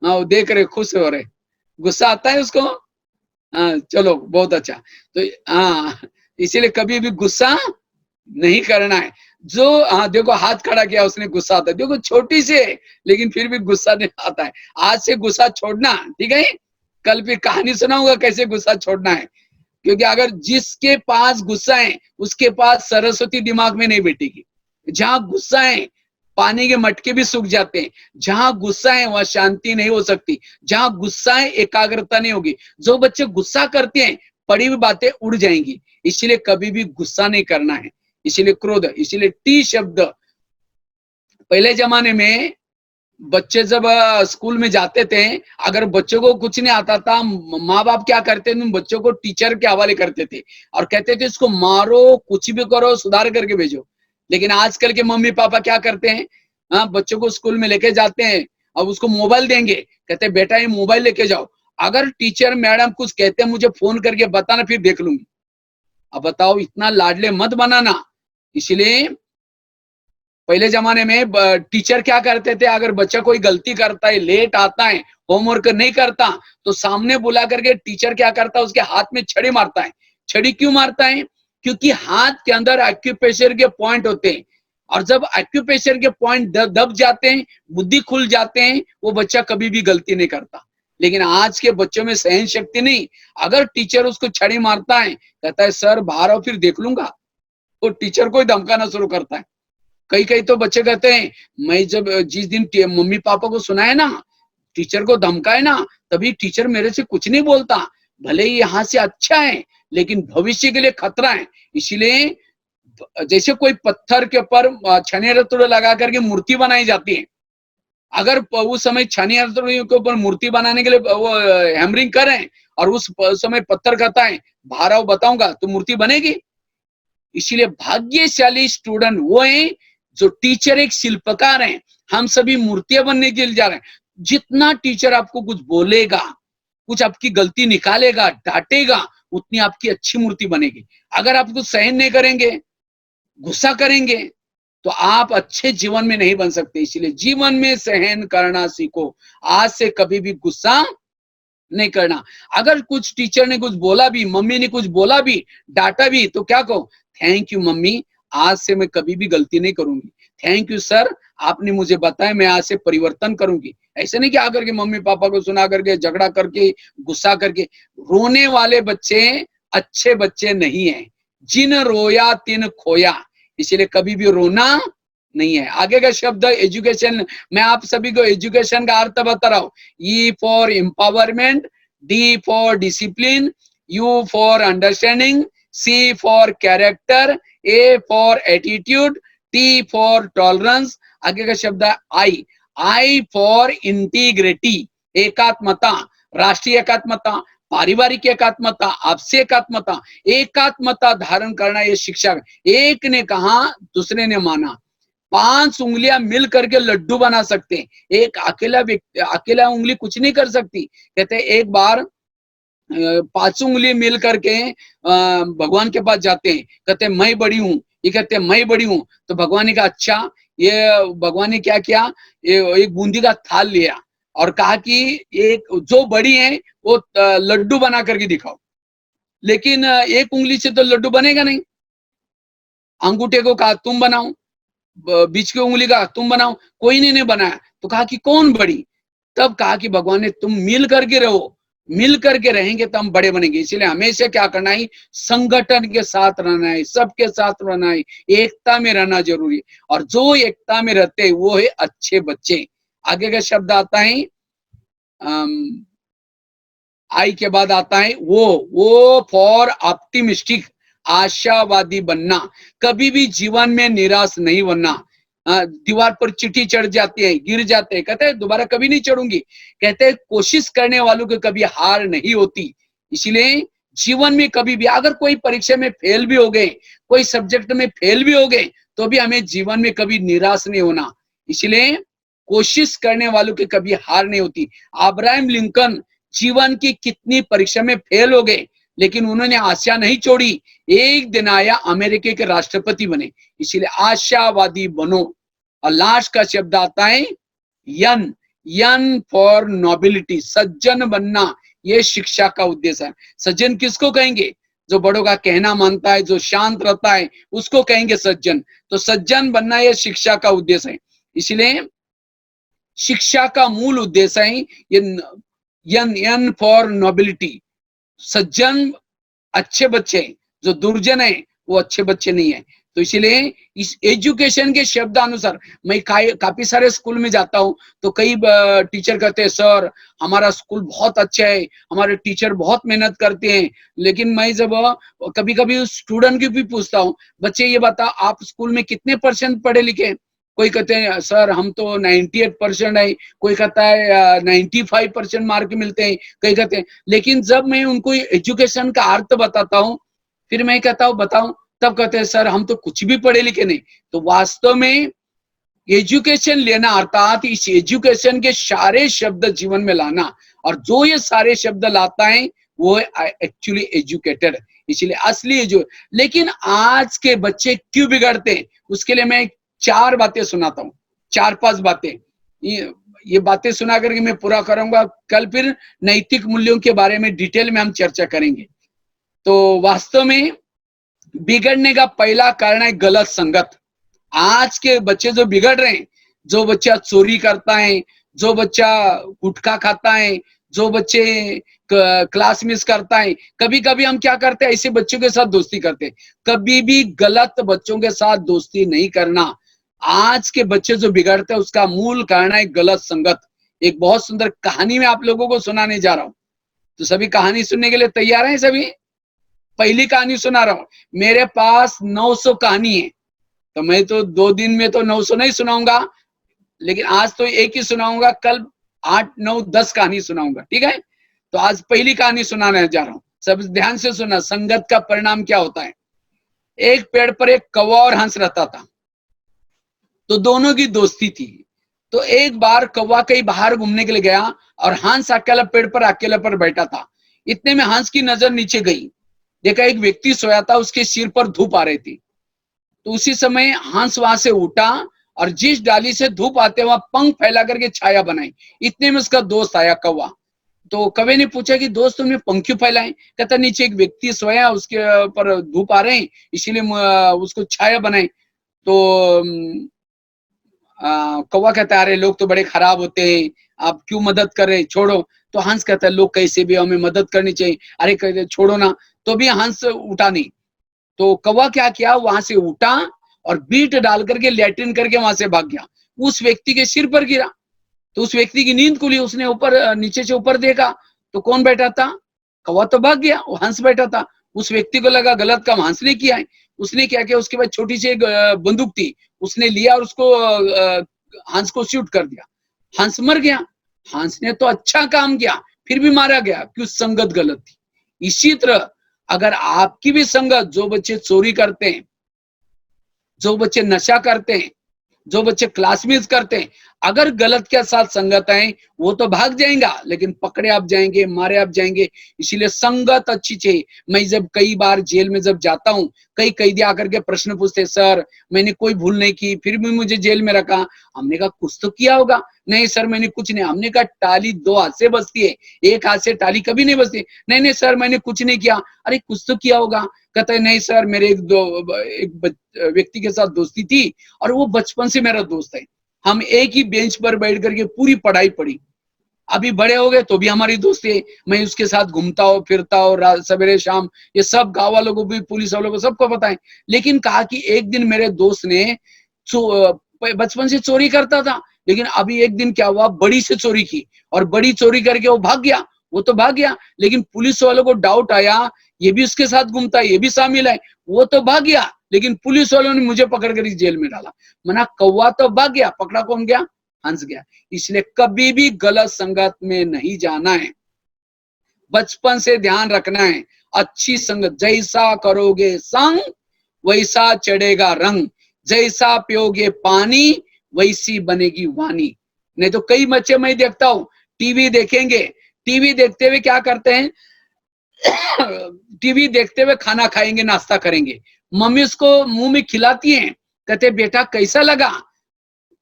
हाँ, वो देख रहे, खुश हो रहे, गुस्सा आता है उसको? हाँ, चलो बहुत अच्छा। तो हाँ, इसीलिए कभी भी गुस्सा नहीं करना है। जो हाँ देखो, हाथ खड़ा किया उसने, गुस्सा आता है। देखो छोटी से, लेकिन फिर भी गुस्सा नहीं आता है। आज से गुस्सा छोड़ना, ठीक है? कल फिर कहानी सुनाऊंगा कैसे गुस्सा छोड़ना है। क्योंकि अगर जिसके पास गुस्सा है, उसके पास सरस्वती दिमाग में नहीं बैठेगी। जहां गुस्सा है, पानी के मटके भी सूख जाते हैं। जहां गुस्सा है वहां शांति नहीं हो सकती। जहां गुस्सा है, एकाग्रता नहीं होगी। जो बच्चे गुस्सा करते हैं, पड़ी हुई बातें उड़ जाएंगी। इसलिए कभी भी गुस्सा नहीं करना है। इसीलिए क्रोध, इसीलिए टी शब्द। पहले जमाने में बच्चे जब स्कूल में जाते थे, अगर बच्चों को कुछ नहीं आता था, माँ बाप क्या करते थे, बच्चों को टीचर के हवाले करते थे और कहते थे इसको मारो, कुछ भी करो, सुधार करके भेजो। लेकिन आजकल के मम्मी पापा क्या करते हैं, हाँ, बच्चों को स्कूल में लेके जाते हैं, अब उसको मोबाइल देंगे, कहते हैं बेटा ये मोबाइल लेके जाओ, अगर टीचर मैडम कुछ कहते हैं मुझे फोन करके बताना, फिर देख लूंगी। अब बताओ, इतना लाडले मत बनाना। इसलिए पहले जमाने में टीचर क्या करते थे, अगर बच्चा कोई गलती करता है, लेट आता है, होमवर्क नहीं करता, तो सामने बुला करके टीचर क्या करता है, उसके हाथ में छड़ी मारता है। छड़ी क्यों मारता है? क्योंकि हाथ के अंदर एक्यूप्रेशर के पॉइंट होते हैं, और जब एक्यूप्रेशर के पॉइंट दब जाते हैं, बुद्धि खुल जाते हैं, वो बच्चा कभी भी गलती नहीं करता। लेकिन आज के बच्चों में सहन शक्ति नहीं। अगर टीचर उसको छड़ी मारता है, कहता है सर बाहर आओ, फिर देख लूंगा, तो टीचर को ही धमकाना शुरू करता है। कई कई तो बच्चे कहते हैं, मैं जब जिस दिन मम्मी पापा को सुनाए ना, टीचर को धमकाए ना, तभी टीचर मेरे से कुछ नहीं बोलता। भले ही यहाँ से अच्छा है, लेकिन भविष्य के लिए खतरा है। इसीलिए जैसे कोई पत्थर के ऊपर छने रतुड़े लगा करके मूर्ति बनाई जाती है, अगर उस समय छने रतुड़े के ऊपर मूर्ति बनाने के लिए वो हैमरिंग करें, और उस समय पत्थर कहता है बाहर आओ बताऊंगा, तो मूर्ति बनेगी? इसीलिए भाग्यशाली स्टूडेंट वो है जो टीचर एक शिल्पकार है। हम सभी मूर्तियां बनने के लिए जा रहे हैं। जितना टीचर आपको कुछ बोलेगा, कुछ आपकी गलती निकालेगा, डांटेगा, उतनी आपकी अच्छी मूर्ति बनेगी। अगर आप कुछ सहन नहीं करेंगे, गुस्सा करेंगे, तो आप अच्छे जीवन में नहीं बन सकते। इसलिए जीवन में सहन करना सीखो। आज से कभी भी गुस्सा नहीं करना। अगर कुछ टीचर ने कुछ बोला भी, मम्मी ने कुछ बोला भी, डांटा भी, तो क्या कहो, थैंक यू मम्मी, आज से मैं कभी भी गलती नहीं करूंगी। थैंक यू सर, आपने मुझे बताया, मैं आज से परिवर्तन करूंगी। ऐसे नहीं कि आकर के मम्मी पापा को सुना करके, झगड़ा करके, गुस्सा करके। रोने वाले बच्चे अच्छे बच्चे नहीं है। जिन रोया तिन खोया। इसलिए कभी भी रोना नहीं है। आगे का शब्द एजुकेशन, मैं आप सभी को एजुकेशन का अर्थ बता रहा हूं। E for empowerment, D for discipline, U for understanding, C for character, A for attitude, T for tolerance. आगे का शब्द है आई, आई फॉर इंटीग्रिटी, एकात्मता, राष्ट्रीय एकात्मता, पारिवारिक एकात्मता, आपसी एकात्मता। एकात्मता धारण करना ये शिक्षा। एक ने कहा, दूसरे ने माना। 5 उंगलियां मिल करके लड्डू बना सकते हैं। एक अकेला उंगली कुछ नहीं कर सकती। कहते हैं एक बार 5 उंगली मिल करके भगवान के पास जाते हैं, कहते हैं मैं बड़ी हूँ, ये कहते हैं मैं बड़ी हूँ। तो भगवान ने कहा अच्छा, ये भगवान ने क्या किया, ये एक बूंदी का थाल लिया और कहा कि एक जो बड़ी है वो लड्डू बना करके दिखाओ। लेकिन एक उंगली से तो लड्डू बनेगा नहीं। अंगूठे को कहा तुम बनाओ, बीच की उंगली का तुम बनाओ, कोई नहीं बनाया। तो कहा कि कौन बड़ी? तब कहा कि भगवान ने तुम मिल करके रहो, मिल करके रहेंगे तो हम बड़े बनेंगे। इसलिए हमेशा क्या करना है, संगठन के साथ रहना है, सबके साथ रहना है, एकता में रहना जरूरी है। और जो एकता में रहते हैं वो है अच्छे बच्चे। आगे का शब्द आता है आई के बाद आता है वो फॉर ऑप्टिमिस्टिक, आशावादी बनना। कभी भी जीवन में निराश नहीं बनना। दीवार पर चिट्ठी चढ़ जाती है, गिर जाते हैं, कहते हैं दोबारा कभी नहीं चढ़ूंगी। कहते हैं कोशिश करने वालों को कभी हार नहीं होती। इसलिए जीवन में कभी भी अगर कोई परीक्षा में फेल भी हो गए, कोई सब्जेक्ट में फेल भी हो गए, तो भी हमें जीवन में कभी निराश नहीं होना। इसलिए कोशिश करने वालों की कभी हार नहीं होती। अब्राहम लिंकन जीवन की कितनी परीक्षा में फेल हो गए, लेकिन उन्होंने आशा नहीं छोड़ी। एक दिन आया, अमेरिका के राष्ट्रपति बने। इसीलिए आशावादी बनो। और लास्ट का शब्द आता है यन, यन फॉर नोबिलिटी, सज्जन बनना। ये शिक्षा का उद्देश्य है। सज्जन किसको कहेंगे? जो बड़ों का कहना मानता है, जो शांत रहता है, उसको कहेंगे सज्जन। तो सज्जन बनना ये शिक्षा का उद्देश्य है। इसलिए शिक्षा का मूल उद्देश्य है ये यन, यन फॉर नोबिलिटी। सज्जन अच्छे बच्चे, जो दुर्जन है वो अच्छे बच्चे नहीं है। तो इसीलिए इस एजुकेशन के शब्द अनुसार, मैं काफी सारे स्कूल में जाता हूँ, तो कई टीचर कहते हैं सर हमारा स्कूल बहुत अच्छा है, हमारे टीचर बहुत मेहनत करते हैं। लेकिन मैं जब कभी कभी स्टूडेंट की भी पूछता हूँ, बच्चे ये बता आप स्कूल में कितने % पढ़े लिखे? कोई कहते हैं सर हम तो 98% है, कोई कहता है 95% मार्क मिलते हैं, कोई कहते हैं। लेकिन जब मैं उनको एजुकेशन का अर्थ बताता हूँ, फिर मैं कहता हूँ बताऊं, तब कहते हैं सर हम तो कुछ भी पढ़े लिखे नहीं। तो वास्तव में एजुकेशन लेना अर्थात इस एजुकेशन के सारे शब्द जीवन में लाना, और जो ये सारे शब्द लाता है वो है एक्चुअली एजुकेटेड। इसलिए असली जो, लेकिन आज के बच्चे क्यों बिगड़ते हैं, उसके लिए मैं 4 बातें सुनाता हूँ, 4-5 बातें। ये बातें सुना करके मैं पूरा करूंगा। कल फिर नैतिक मूल्यों के बारे में डिटेल में हम चर्चा करेंगे। तो वास्तव में बिगड़ने का पहला कारण है गलत संगत। आज के बच्चे जो बिगड़ रहे हैं, जो बच्चा चोरी करता है, जो बच्चा गुटखा खाता है, जो बच्चे क्लास मिस करता है, कभी कभी हम क्या करते हैं, ऐसे बच्चों के साथ दोस्ती करते हैं। कभी भी गलत बच्चों के साथ दोस्ती नहीं करना। आज के बच्चे जो बिगड़ते हैं उसका मूल कारण है गलत संगत। एक बहुत सुंदर कहानी में आप लोगों को सुनाने जा रहा हूं। तो सभी कहानी सुनने के लिए तैयार हैं? सभी पहली कहानी सुना रहा हूं। मेरे पास 900 कहानी है, तो मैं तो 2 दिन में तो 900 नहीं सुनाऊंगा, लेकिन आज तो एक ही सुनाऊंगा, कल 8, 9, 10 कहानी सुनाऊंगा। ठीक है? तो आज पहली कहानी सुनाने जा रहा हूं। सब ध्यान से सुना, संगत का परिणाम क्या होता है। एक पेड़ पर एक कौवा और हंस रहता था। तो दोनों की दोस्ती थी। तो एक बार कौवा कहीं बाहर घूमने के लिए गया और हंस अकेला पेड़ पर अकेले पर बैठा था। इतने में हंस की नजर नीचे गई, देखा एक व्यक्ति सोया था, उसके सिर पर धूप आ रही थी। तो उसी समय हंस वहां से उठा और जिस डाली से धूप आते वहां पंख फैला करके छाया बनाई। इतने में उसका दोस्त आया कौवा। तो कौवे ने पूछा कि दोस्त तुमने पंख क्यों फैलाए? कहता नीचे एक व्यक्ति सोया, उसके ऊपर धूप आ रहे हैं, इसीलिए उसको छाया बनाए। तो कौवा कहता है अरे लोग तो बड़े खराब होते हैं, आप क्यों मदद कर रहे, छोड़ो। तो हंस कहता है लोग कैसे भी हमें मदद करनी चाहिए, अरे कहते छोड़ो ना। तो भी हंस उठा नहीं। तो कौवा क्या किया, वहां से उठा और बीट डाल करके लैट्रिन करके वहां से भाग गया। उस व्यक्ति के सिर पर गिरा तो उस व्यक्ति की नींद खुली, उसने ऊपर नीचे से ऊपर देखा तो कौन बैठा था? कौवा तो भाग गया, वो हंस बैठा था। उस व्यक्ति को लगा गलत काम हंस ने किया है। उसने क्या किया, उसके बाद छोटी सी एक बंदूक थी, उसने लिया और उसको हंस को शूट कर दिया। हंस मर गया। हंस ने तो अच्छा काम किया, फिर भी मारा गया क्यों? संगत गलत थी। इसी तरह अगर आपकी भी संगत, जो बच्चे चोरी करते हैं, जो बच्चे नशा करते हैं, जो बच्चे क्लास मिस करते हैं, अगर गलत के साथ संगत है वो तो भाग जाएगा, लेकिन पकड़े आप जाएंगे, मारे आप जाएंगे। इसीलिए संगत अच्छी चाहिए। मैं जब कई बार जेल में जब जाता हूँ, कई कैदी आकर के प्रश्न पूछते, सर मैंने कोई भूल नहीं की फिर भी मुझे जेल में रखा। हमने कहा कुछ तो किया होगा। नहीं सर मैंने कुछ नहीं। हमने कहा टाली दो हाथ से बजती है, एक हाथ से टाली कभी नहीं बजती। नहीं नहीं सर मैंने कुछ नहीं किया। अरे कुछ तो किया होगा। कहता है नहीं सर मेरे एक व्यक्ति के साथ दोस्ती थी और वो बचपन से मेरा दोस्त है, हम एक ही बेंच पर बैठ करके पूरी पढ़ाई पढ़ी, अभी बड़े हो गए तो भी हमारी दोस्ती है। मैं उसके साथ घूमता हूँ फिरता हूँ सवेरे शाम, ये सब गांव वालों को भी पुलिस वालों को सबको पता है। लेकिन कहा कि एक दिन मेरे दोस्त ने बचपन से चोरी करता था, लेकिन अभी एक दिन क्या हुआ, बड़ी से चोरी की और बड़ी चोरी करके वो भाग गया। वो तो भाग गया, लेकिन पुलिस वालों को डाउट आया ये भी उसके साथ घूमता है, ये भी शामिल है। वो तो भाग गया, लेकिन पुलिस वालों ने मुझे पकड़ कर जेल में डाला। मना कौवा तो भाग गया, पकड़ा कौन गया? हंस गया। इसलिए कभी भी गलत संगत में नहीं जाना है। बचपन से ध्यान रखना है, अच्छी संगत, जैसा करोगे संग वैसा चढ़ेगा रंग, जैसा पियोगे पानी वैसी बनेगी वाणी। नहीं तो कई बच्चे मैं देखता हूँ टीवी देखेंगे, टीवी देखते हुए क्या करते हैं टीवी देखते हुए खाना खाएंगे, नाश्ता करेंगे, मम्मी उसको मुंह में खिलाती हैं, कहते बेटा कैसा लगा?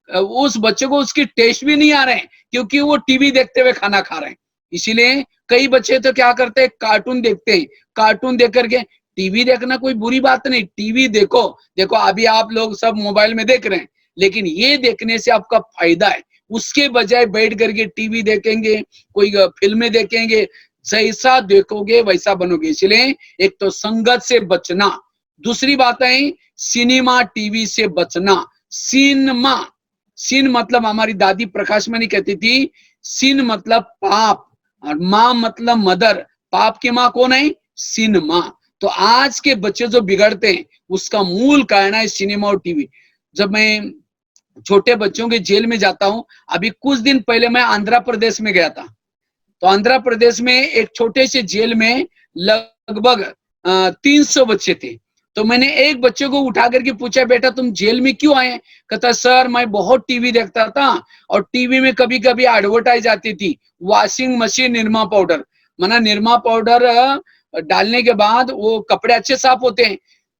उस बच्चे को उसकी टेस्ट भी नहीं आ रहे हैं, क्योंकि वो टीवी देखते हुए खाना खा रहे हैं। इसीलिए कई बच्चे तो क्या करते हैं, कार्टून देखते हैं, कार्टून देख करके, टीवी देखना कोई बुरी बात नहीं, टीवी देखो। देखो अभी आप लोग सब मोबाइल में देख रहे हैं, लेकिन ये देखने से आपका फायदा है। उसके बजाय बैठ करके टीवी देखेंगे, कोई फिल्में देखेंगे, जैसा देखोगे वैसा बनोगे। इसलिए एक तो संगत से बचना, दूसरी बात है सिनेमा टीवी से बचना। सिनेमा, सिन मतलब हमारी दादी प्रकाशमणि कहती थी, सिन मतलब पाप और माँ मतलब मदर। पाप की माँ कौन है? सिनेमा। तो आज के बच्चे जो बिगड़ते हैं उसका मूल कारण है सिनेमा और टीवी। जब मैं छोटे बच्चों के जेल में जाता हूँ, अभी कुछ दिन पहले मैं आंध्र प्रदेश में गया था, तो आंध्र प्रदेश में एक छोटे से जेल में लगभग 300 बच्चे थे। तो मैंने एक बच्चे को उठा करके पूछा, बेटा तुम जेल में क्यों आए? कहता सर मैं बहुत टीवी देखता था और टीवी में कभी कभी एडवर्टाइज आती थी, वॉशिंग मशीन निरमा पाउडर, माना निरमा पाउडर डालने के बाद वो कपड़े अच्छे साफ होते हैं।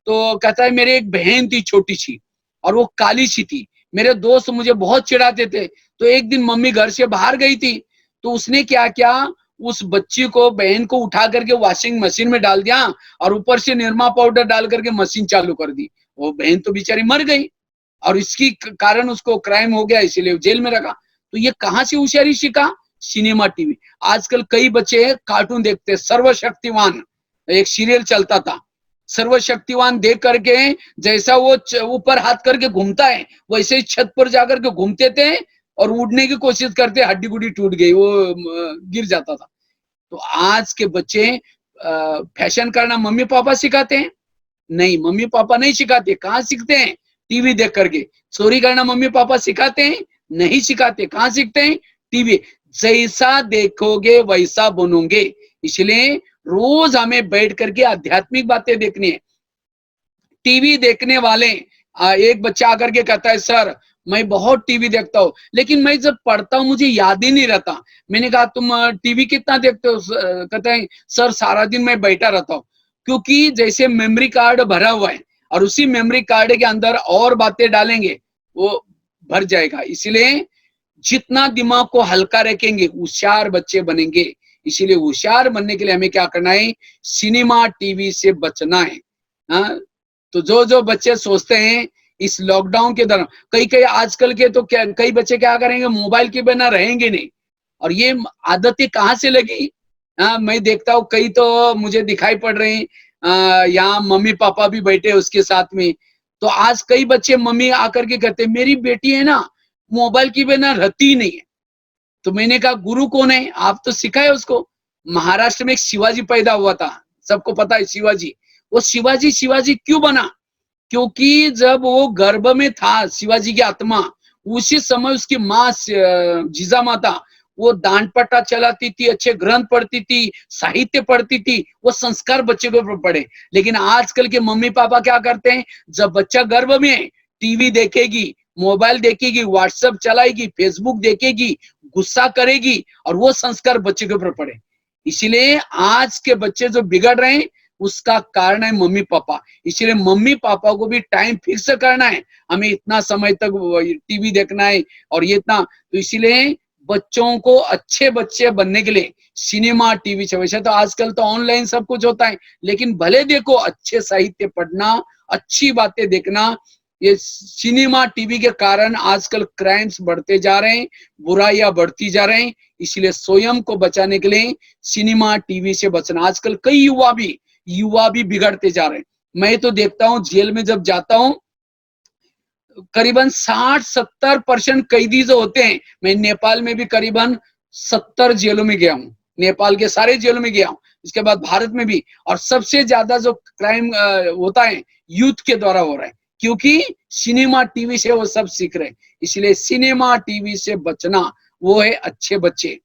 तो कहता है मेरी एक बहन थी छोटी सी और वो काली सी थी, मेरे दोस्त मुझे बहुत चिढ़ाते थे। तो एक दिन मम्मी घर से बाहर गई थी, तो उसने क्या किया, उस बच्ची को, बहन को उठा करके वॉशिंग मशीन में डाल दिया और ऊपर से निरमा पाउडर डाल करके मशीन चालू कर दी। वो बहन तो बेचारी मर गई और इसकी कारण उसको क्राइम हो गया, इसीलिए जेल में रखा। तो ये कहां से होशियारी सीखा? Cinema TV. आजकल कई बच्चे कार्टून देखते, सर्वशक्तिमान एक सीरियल चलता था, सर्वशक्तिमान देख करके जैसा वो ऊपर हाथ करके घूमता है वैसे ही छत पर जाकर के घूमते थे और उड़ने की कोशिश करते, हड्डी गुड्डी टूट गई, वो गिर जाता था। तो आज के बच्चे फैशन करना मम्मी पापा सिखाते हैं? नहीं, मम्मी पापा नहीं सिखाते। कहाँ सीखते हैं? टीवी देख करके। चोरी करना मम्मी पापा सिखाते हैं? नहीं सिखाते। कहाँ सीखते हैं? टीवी। जैसा देखोगे वैसा बनोगे। इसलिए रोज हमें बैठ करके आध्यात्मिक बातें देखनी है। टीवी देखने वाले, एक बच्चा आकर के कहता है सर मैं बहुत टीवी देखता हूँ, लेकिन मैं जब पढ़ता हूँ मुझे याद ही नहीं रहता। मैंने कहा तुम टीवी कितना देखते हो? कहते हैं सर सारा दिन मैं बैठा रहता हूँ। क्योंकि जैसे मेमोरी कार्ड भरा हुआ है और उसी मेमोरी कार्ड के अंदर और बातें डालेंगे वो भर जाएगा। इसलिए जितना दिमाग को हल्का रखेंगे होशियार बच्चे बनेंगे। इसीलिए होशियार बनने के लिए हमें क्या करना है? सिनेमा टीवी से बचना है। हाँ, तो जो जो बच्चे सोचते हैं इस लॉकडाउन के दौरान, कई कई आजकल के तो क्या कई बच्चे क्या करेंगे, मोबाइल के बिना रहेंगे नहीं। और ये आदतें कहाँ से लगी? हाँ, मैं देखता हूँ कई तो मुझे दिखाई पड़ रहे हैं, यहाँ मम्मी पापा भी बैठे उसके साथ में। तो आज कई बच्चे मम्मी आकर के कहते मेरी बेटी है ना मोबाइल के बिना रहती नहीं है। तो मैंने कहा गुरु कौन है? आप तो सिखाए उसको। महाराष्ट्र में एक शिवाजी पैदा हुआ था, सबको पता है शिवाजी। वो शिवाजी शिवाजी क्यों बना? क्योंकि जब वो गर्भ में था शिवाजी की आत्मा, उसी समय उसकी माँ जीजा माता वो दांड पट्टा चलाती थी, अच्छे ग्रंथ पढ़ती थी, साहित्य पढ़ती थी, वो संस्कार बच्चे को पढ़े। लेकिन आजकल के मम्मी पापा क्या करते हैं, जब बच्चा गर्भ में है टीवी देखेगी, मोबाइल देखेगी, व्हाट्सएप चलाएगी, फेसबुक देखेगी, गुस्सा करेगी और वो संस्कार बच्चे के ऊपर पड़े। इसीलिए आज के बच्चे जो बिगड़ रहे हैं उसका कारण है मम्मी पापा। इसलिए मम्मी पापा को भी टाइम फिक्स करना है, हमें इतना समय तक टीवी देखना है और ये इतना। तो इसीलिए बच्चों को अच्छे बच्चे बनने के लिए सिनेमा टीवी से, वैसे तो आजकल तो ऑनलाइन सब कुछ होता है, लेकिन भले देखो अच्छे साहित्य पढ़ना, अच्छी बातें देखना। ये सिनेमा टीवी के कारण आजकल क्राइम्स बढ़ते जा रहे हैं, बुराइयां बढ़ती जा रहे हैं। इसलिए स्वयं को बचाने के लिए सिनेमा टीवी से बचना। आजकल कई युवा भी बिगड़ते जा रहे हैं। मैं तो देखता हूँ जेल में जब जाता हूँ करीबन 60-70% कैदी जो होते हैं, मैं नेपाल में भी करीबन 70 जेलों में गया हूँ, नेपाल के सारे जेलों में गया हूँ, इसके बाद भारत में भी। और सबसे ज्यादा जो क्राइम होता है यूथ के द्वारा हो रहा है, क्योंकि सिनेमा टीवी से वो सब सीख रहे हैं। इसलिए सिनेमा टीवी से बचना, वो है अच्छे बच्चे।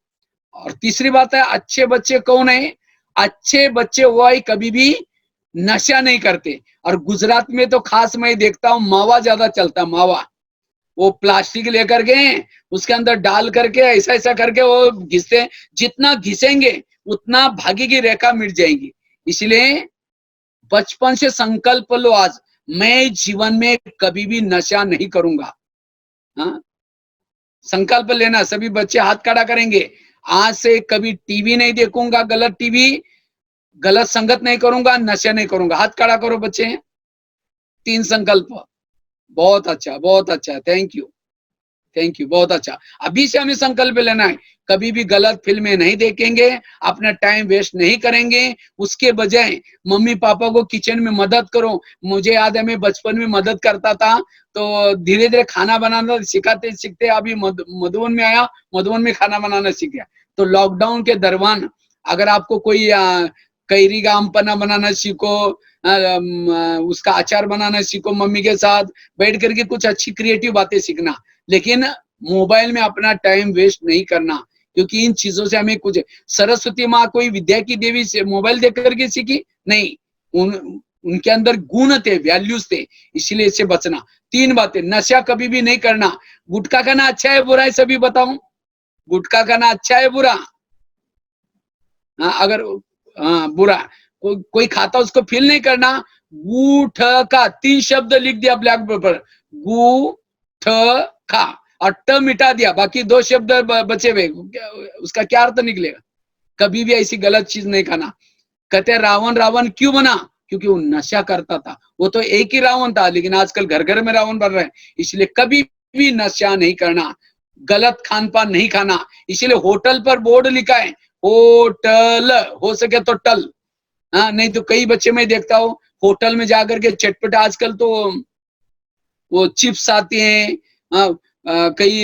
और तीसरी बात है अच्छे बच्चे कौन है? अच्छे बच्चे वो है कभी भी नशा नहीं करते। और गुजरात में तो खास मैं देखता हूँ मावा ज्यादा चलता, मावा। वो प्लास्टिक लेकर के उसके अंदर डाल करके ऐसा ऐसा करके वो घिसते, जितना घिसेंगे उतना भाग्य की रेखा मिट जाएगी। इसलिए बचपन से संकल्प लो आज, मैं जीवन में कभी भी नशा नहीं करूंगा। हाँ, संकल्प लेना। सभी बच्चे हाथ खड़ा करेंगे, आज से कभी टीवी नहीं देखूंगा, गलत टीवी, गलत संगत नहीं करूंगा, नशा नहीं करूंगा। हाथ खड़ा करो बच्चे। 3 संकल्प। बहुत अच्छा, बहुत अच्छा, थैंक यू, थैंक यू, बहुत अच्छा। अभी से हमें संकल्प लेना है, कभी भी गलत फिल्में नहीं देखेंगे, अपना टाइम वेस्ट नहीं करेंगे। उसके बजाय मम्मी पापा को किचन में मदद करो। मुझे याद है मैं बचपन में मदद करता था, तो धीरे धीरे खाना बनाना सिखाते सीखते अभी मधुबन में आया, मधुबन में खाना बनाना सीख गया। तो लॉकडाउन के दरमियान अगर आपको कोई कैरी का आम पन्ना बनाना सीखो, उसका अचार बनाना सीखो, मम्मी के साथ बैठ करके कुछ अच्छी क्रिएटिव बातें सीखना। लेकिन मोबाइल में अपना टाइम वेस्ट नहीं करना, क्योंकि इन चीजों से हमें कुछ। सरस्वती माँ कोई विद्या की देवी से मोबाइल देख करके सीखी नहीं, उनके अंदर गुण थे, वैल्यूज थे। इसलिए इससे बचना। 3 बातें, नशा कभी भी नहीं करना। गुटखा खाना अच्छा है बुरा है? सभी बताओ, गुटखा खाना अच्छा है बुरा? हाँ, अगर बुरा कोई खाता उसको फील नहीं करना। गुठ का 3 शब्द लिख दिया ब्लैक बोर्ड पर, गु ठ खा, और ट मिटा दिया, बाकी 2 शब्द बचे हुए, उसका क्या अर्थ निकलेगा? कभी भी ऐसी गलत चीज नहीं खाना। कहते रावण रावण क्यों बना? क्योंकि वो नशा करता था। वो तो एक ही रावण था, लेकिन आजकल घर घर में रावण बन रहे हैं। इसलिए कभी भी नशा नहीं करना, गलत खान पान नहीं खाना। इसलिए होटल पर बोर्ड लिखा है होटल, हो सके तो टल। हाँ, नहीं तो कई बच्चे मैं देखता हूँ होटल में जाकर के चटपट, आजकल तो वो चिप्स आते हैं, कई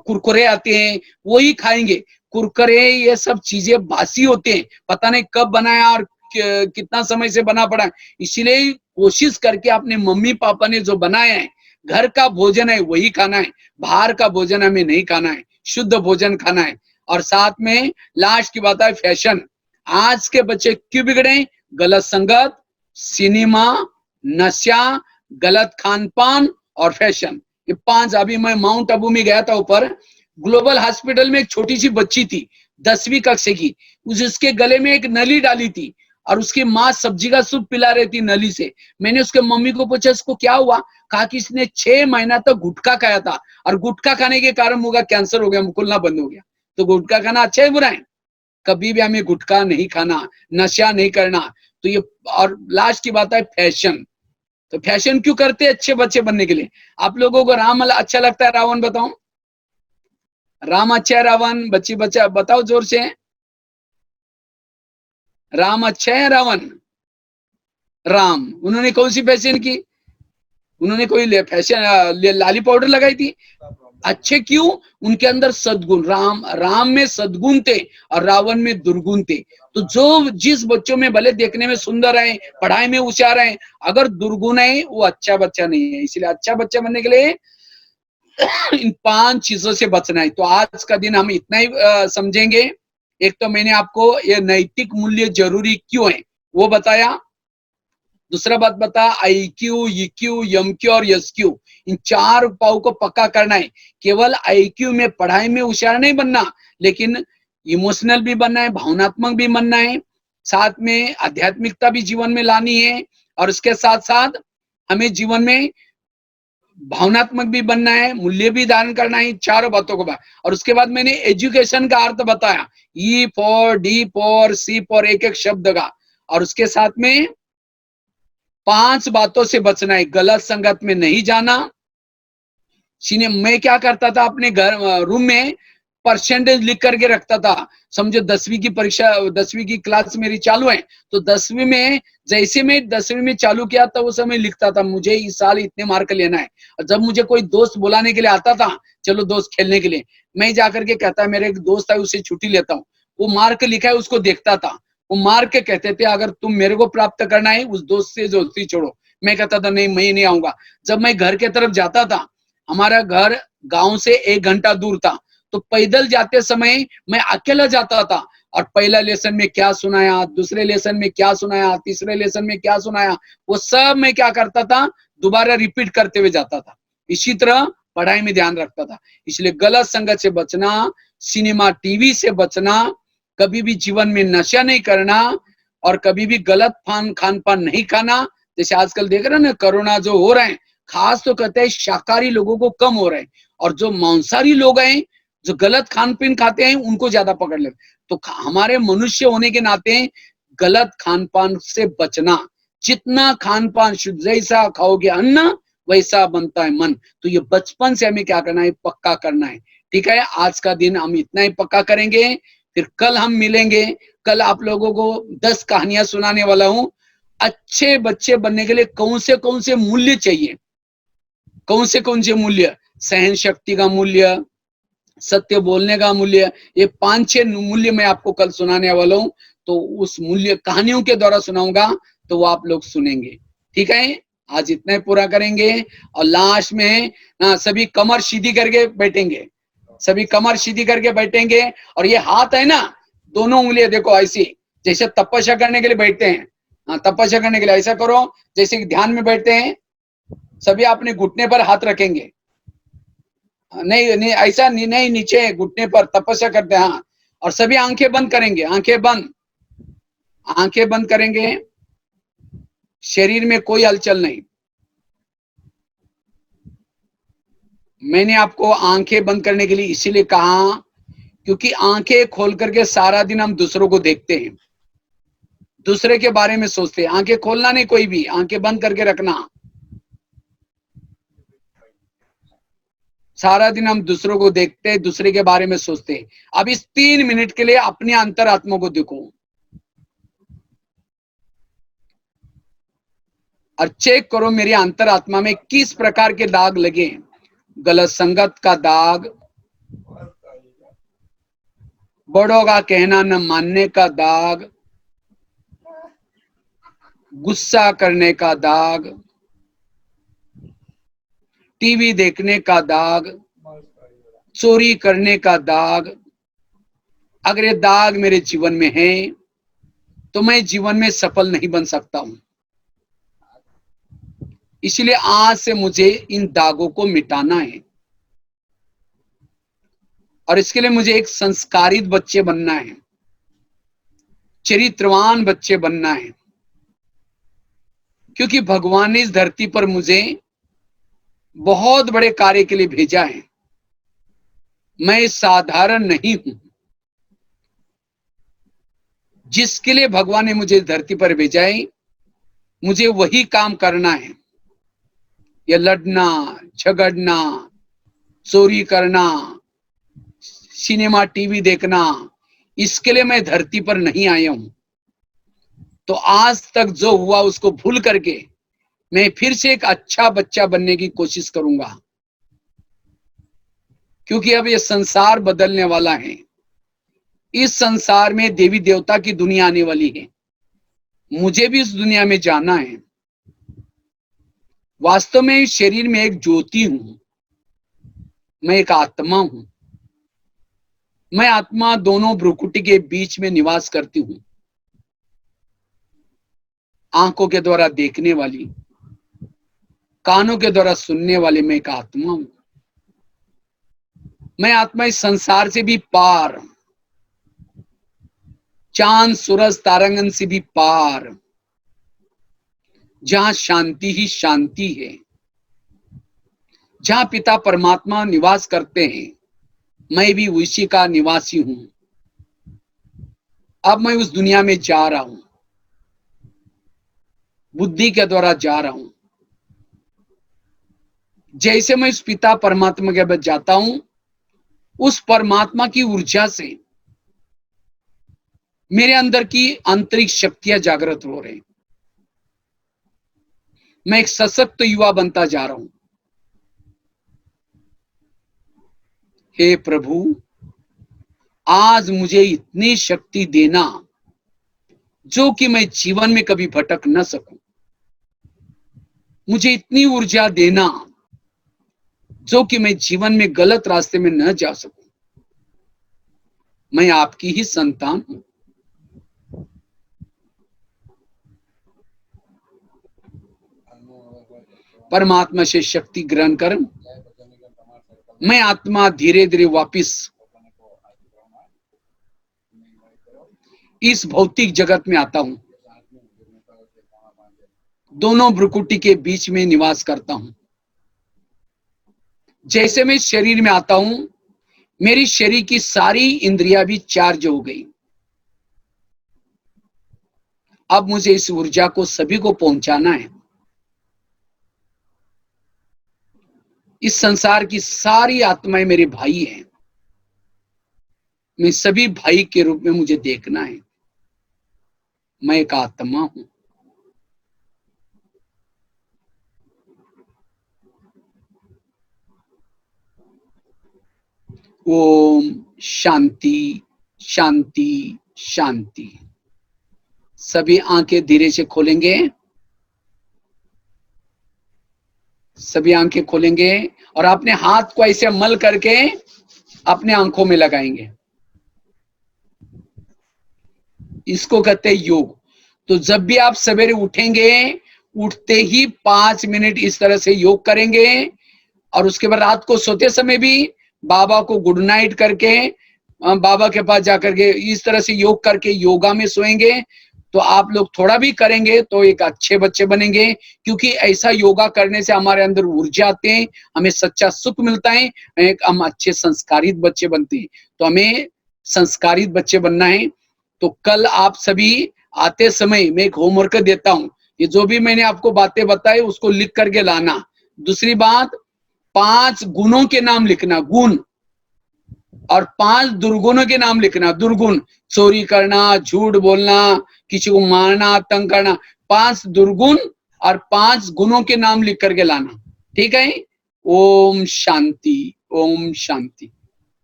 कुरकुरे आते हैं, वही खाएंगे। कुरकुरे ये सब चीजें बासी होते हैं, पता नहीं कब बनाया और कितना समय से बना पड़ा है। इसीलिए कोशिश करके अपने मम्मी पापा ने जो बनाया है, घर का भोजन है वही खाना है, बाहर का भोजन हमें नहीं खाना है, शुद्ध भोजन खाना है। और साथ में लास्ट की बात है फैशन। आज के बच्चे क्यों बिगड़े? गलत संगत, सिनेमा, नशा, गलत खान पान और फैशन, ये 5, अभी मैं माउंट आबू में गया था ऊपर, ग्लोबल हॉस्पिटल में एक छोटी सी बच्ची थी 10वीं कक्षा की, उसके गले में एक नली डाली थी और उसकी माँ सब्जी का सूप पिला रही थी नली से। मैंने उसके मम्मी को पूछा इसको क्या हुआ, कहा कि इसने 6 महीना तक गुटखा खाया था और गुटखा खाने के कारण मुझे कैंसर हो गया, मुकुलना बंद हो गया। तो गुटखा खाना अच्छा है बुरा है? कभी भी हमें गुटखा नहीं खाना, नशा नहीं करना। तो ये, और लास्ट की बात है फैशन। तो फैशन क्यों करते हैं? अच्छे बच्चे बनने के लिए। आप लोगों को राम अच्छा लगता है रावण बताओ? राम अच्छा है रावण? बच्ची बच्चा बताओ जोर से। राम अच्छा है रावण? राम उन्होंने कौन सी फैशन की? उन्होंने कोई फैशन लाली पाउडर लगाई थी? अच्छे क्यों? उनके अंदर सद्गुण, राम में सद्गुण थे और रावण में दुर्गुण थे। तो जो जिस बच्चों में भले देखने में सुंदर है, पढ़ाई में होशियार है, अगर दुर्गुण है वो अच्छा बच्चा नहीं है। इसलिए अच्छा बच्चा बनने के लिए इन 5 चीजों से बचना है। तो आज का दिन हम इतना ही समझेंगे। एक तो मैंने आपको ये नैतिक मूल्य जरूरी क्यों है वो बताया। दूसरा बात बता, IQ, EQ, MQ और SQ, इन 4 पाव को पक्का करना है। केवल IQ में, पढ़ाई में होशियार नहीं बनना, लेकिन इमोशनल भी बनना है, भावनात्मक भी बनना है, साथ में आध्यात्मिकता भी जीवन में लानी है, और उसके साथ साथ हमें जीवन में भावनात्मक भी बनना है, मूल्य भी धारण करना है, चारों बातों को। और उसके बाद मैंने एजुकेशन का अर्थ बताया, E for, D for, C for, एक एक शब्द का। और उसके साथ में 5 बातों से बचना है। गलत संगत में नहीं जाना। मैं क्या करता था, अपने घर रूम में परसेंटेज लिख करके रखता था। समझो 10वीं की परीक्षा, 10वीं की क्लास मेरी चालू है, तो 10वीं में जैसे मैं 10वीं में चालू किया था वो समय लिखता था मुझे इस साल इतने मार्क लेना है। और जब मुझे कोई दोस्त बुलाने के लिए आता था, चलो दोस्त खेलने के लिए, मैं जाकर के कहता मेरे एक दोस्त है उससे छुट्टी लेता हूँ, वो मार्क लिखा है उसको देखता था, वो मार्क के कहते थे अगर तुम मेरे को प्राप्त करना है उस दोस्त से दोस्ती छोड़ो। मैं कहता था नहीं, मैं नहीं आऊंगा। जब मैं घर के तरफ जाता था, हमारा घर गांव से 1 घंटा दूर था, तो पैदल जाते समय मैं अकेला जाता था, और पहला लेसन में क्या सुनाया, दूसरे लेसन में क्या सुनाया, तीसरे लेसन में क्या सुनाया, वो सब मैं क्या करता था, दोबारा रिपीट करते हुए जाता था। इसी तरह पढ़ाई में ध्यान रखता था। इसलिए गलत संगत से बचना, सिनेमा टीवी से बचना, कभी भी जीवन में नशा नहीं करना, और कभी भी गलत खान पान नहीं खाना। जैसे आजकल देख रहे हैं ना, कोरोना जो हो रहे हैं, खास तो कहते हैं शाकाहारी लोगों को कम हो रहे हैं, और जो मांसाहारी लोग हैं, जो गलत खान पीन खाते हैं, उनको ज्यादा पकड़ लेते। तो हमारे मनुष्य होने के नाते गलत खान पान से बचना। जितना खान पान शुद्ध, जैसा खाओगे अन्न वैसा बनता है मन। तो ये बचपन से हमें क्या करना है, पक्का करना है। ठीक है, आज का दिन हम इतना ही पक्का करेंगे। फिर कल हम मिलेंगे। कल आप लोगों को 10 कहानियां सुनाने वाला हूं। अच्छे बच्चे बनने के लिए कौन से मूल्य चाहिए, कौन से मूल्य, सहन शक्ति का मूल्य, सत्य बोलने का मूल्य, ये 5-6 मूल्य मैं आपको कल सुनाने वाला हूं। तो उस मूल्य कहानियों के द्वारा सुनाऊंगा, तो वो आप लोग सुनेंगे। ठीक है, आज इतना ही पूरा करेंगे। और लास्ट में सभी कमर सीधी करके बैठेंगे, सभी कमर सीधी करके बैठेंगे। और ये हाथ है ना, दोनों उंगलियां देखो ऐसी, जैसे तपस्या करने के लिए बैठते हैं। तपस्या करने के लिए ऐसा करो जैसे ध्यान में बैठते हैं। सभी अपने घुटने पर हाथ रखेंगे। नहीं नहीं, ऐसा नहीं, नहीं, नीचे घुटने पर तपस्या करते हैं। हाँ, और सभी आंखें बंद करेंगे, आंखें बंद, आंखें बंद करेंगे। शरीर में कोई हलचल नहीं। मैंने आपको आंखें बंद करने के लिए इसीलिए कहा, क्योंकि आंखें खोल करके सारा दिन हम दूसरों को देखते हैं, दूसरे के बारे में सोचते हैं। आंखें खोलना नहीं, कोई भी आंखें बंद करके रखना। सारा दिन हम दूसरों को देखते हैं, दूसरे के बारे में सोचते हैं। अब इस 3 मिनट के लिए अपने अंतरात्मा को देखो और चेक करो मेरी अंतरात्मा में किस प्रकार के दाग लगे। गलत संगत का दाग, बड़ों का कहना न मानने का दाग, गुस्सा करने का दाग, टीवी देखने का दाग, चोरी करने का दाग। अगर ये दाग मेरे जीवन में है तो मैं जीवन में सफल नहीं बन सकता हूं। इसलिए आज से मुझे इन दागों को मिटाना है और इसके लिए मुझे एक संस्कारित बच्चे बनना है, चरित्रवान बच्चे बनना है, क्योंकि भगवान ने इस धरती पर मुझे बहुत बड़े कार्य के लिए भेजा है। मैं साधारण नहीं हूं। जिसके लिए भगवान ने मुझे धरती पर भेजा है, मुझे वही काम करना है। ये लड़ना, झगड़ना, चोरी करना, सिनेमा टीवी देखना, इसके लिए मैं धरती पर नहीं आया हूं। तो आज तक जो हुआ उसको भूल करके मैं फिर से एक अच्छा बच्चा बनने की कोशिश करूंगा, क्योंकि अब ये संसार बदलने वाला है। इस संसार में देवी देवता की दुनिया आने वाली है। मुझे भी इस दुनिया में जाना है। वास्तव में इस शरीर में एक ज्योति हूं, मैं एक आत्मा हूं। मैं आत्मा दोनों भ्रुकुटी के बीच में निवास करती हूं। आंखों के द्वारा देखने वाली, कानों के द्वारा सुनने वाली मैं एक आत्मा हूं। मैं आत्मा इस संसार से भी पार, चांद सूरज तारांगन से भी पार, जहां शांति ही शांति है, जहां पिता परमात्मा निवास करते हैं, मैं भी उसी का निवासी हूं। अब मैं उस दुनिया में जा रहा हूं, बुद्धि के द्वारा जा रहा हूं। जैसे मैं उस पिता परमात्मा के पास जाता हूं, उस परमात्मा की ऊर्जा से मेरे अंदर की आंतरिक शक्तियां जागृत हो रही। मैं एक सशक्त युवा बनता जा रहा हूं। हे प्रभु, आज मुझे इतनी शक्ति देना जो कि मैं जीवन में कभी भटक न सकूं। मुझे इतनी ऊर्जा देना जो कि मैं जीवन में गलत रास्ते में न जा सकूं। मैं आपकी ही संतान हूं। परमात्मा से शक्ति ग्रहण कर मैं आत्मा धीरे धीरे वापिस इस भौतिक जगत में आता हूं। दोनों भ्रुकुटी के बीच में निवास करता हूं। जैसे मैं शरीर में आता हूं, मेरी शरीर की सारी इंद्रियां भी चार्ज हो गई। अब मुझे इस ऊर्जा को सभी को पहुंचाना है। इस संसार की सारी आत्माएं मेरे भाई हैं। मैं सभी भाई के रूप में मुझे देखना है। मैं एक आत्मा हूं। ओम शांति शांति शांति। सभी आंखें धीरे से खोलेंगे। सभी आंखें खोलेंगे और अपने हाथ को ऐसे मल करके अपने आंखों में लगाएंगे। इसको कहते हैं योग। तो जब भी आप सवेरे उठेंगे, उठते ही 5 मिनट इस तरह से योग करेंगे और उसके बाद रात को सोते समय भी बाबा को गुड नाइट करके बाबा के पास जाकर के इस तरह से योग करके योगा में सोएंगे। तो आप लोग थोड़ा भी करेंगे तो एक अच्छे बच्चे बनेंगे, क्योंकि ऐसा योगा करने से हमारे अंदर ऊर्जा आते हैं, हमें सच्चा सुख मिलता है, हम अच्छे संस्कारित बच्चे बनते हैं। तो हमें संस्कारित बच्चे बनना है। तो कल आप सभी आते समय मैं एक होमवर्क देता हूं। ये जो भी मैंने आपको बातें बताई उसको लिख करके लाना। दूसरी बात, 5 गुणों के नाम लिखना, गुण, और 5 दुर्गुणों के नाम लिखना, दुर्गुण। चोरी करना, झूठ बोलना, किसी को मारना, आतंक करना। 5 दुर्गुण और 5 गुणों के नाम लिख करके लाना। ठीक है? ओम शांति, ओम शांति।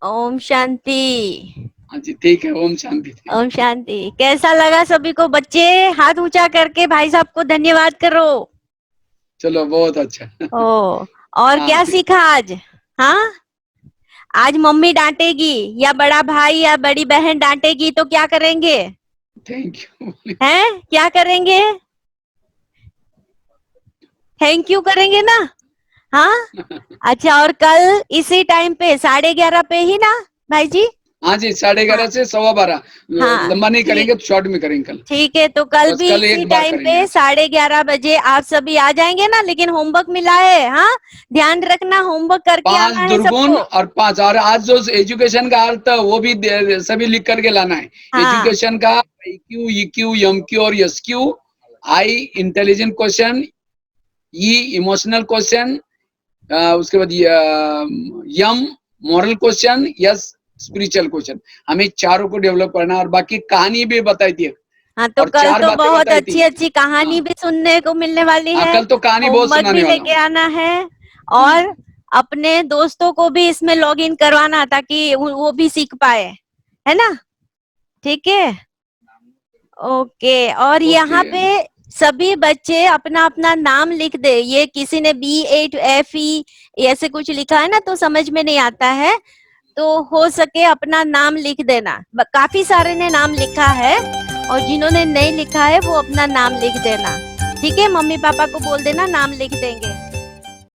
ओम शांति। हाँ जी, ठीक है। ओम शांति। ओम शांति। कैसा लगा सभी को? बच्चे हाथ ऊंचा करके भाई साहब को धन्यवाद करो। चलो, बहुत अच्छा। ओ, और हाँ, क्या सीखा आज? हाँ, आज मम्मी डांटेगी या बड़ा भाई या बड़ी बहन डांटेगी तो क्या करेंगे? Thank you. हैं? क्या करेंगे? थैंक यू करेंगे ना? हाँ, अच्छा, और कल इसी टाइम पे 11:30 पे ही ना भाई जी? हाँ जी, 11:30 से 12:15। हाँ, लंबा नहीं करेंगे, शॉर्ट में करेंगे कल। ठीक है, तो कल बस भी कल इसी एक बार टाइम करेंगे। पे 11:30 आप सभी आ जाएंगे ना? लेकिन होमवर्क मिला है, हाँ, ध्यान रखना, होमवर्क करके 5 आना है दुर्गुण सबको। और 5, और आज जो एजुकेशन का अर्थ वो भी सभी लिख करके लाना है। हाँ, एजुकेशन का IQ, EQ, MQ और SQ। I intelligent question, E emotional question, उसके बाद M moral question, S spiritual question. हमें चारों को डेवलप करना है, और बाकी कहानी भी बताई थी हाँ, तो और कल 4 तो बातें बहुत बताई अच्छी थी। अच्छी कहानी हाँ, भी सुनने को मिलने वाली हाँ, है, कल तो कहानी बहुत होमवर्क भी सुनाने वाला लेके हूँ। आना है, हाँ, और अपने दोस्तों को भी इसमें लॉग इन करवाना, ताकि वो भी सीख पाए, है ना? ठीक है, ओके। और ओके। यहाँ पे सभी बच्चे अपना अपना नाम लिख दे। ये किसी ने BAFE ऐसे कुछ लिखा है ना, तो समझ में नहीं आता है, तो हो सके अपना नाम लिख देना। काफी सारे ने नाम लिखा है, और जिन्होंने नहीं लिखा है वो अपना नाम लिख देना। ठीक है, मम्मी पापा को बोल देना, नाम लिख देंगे।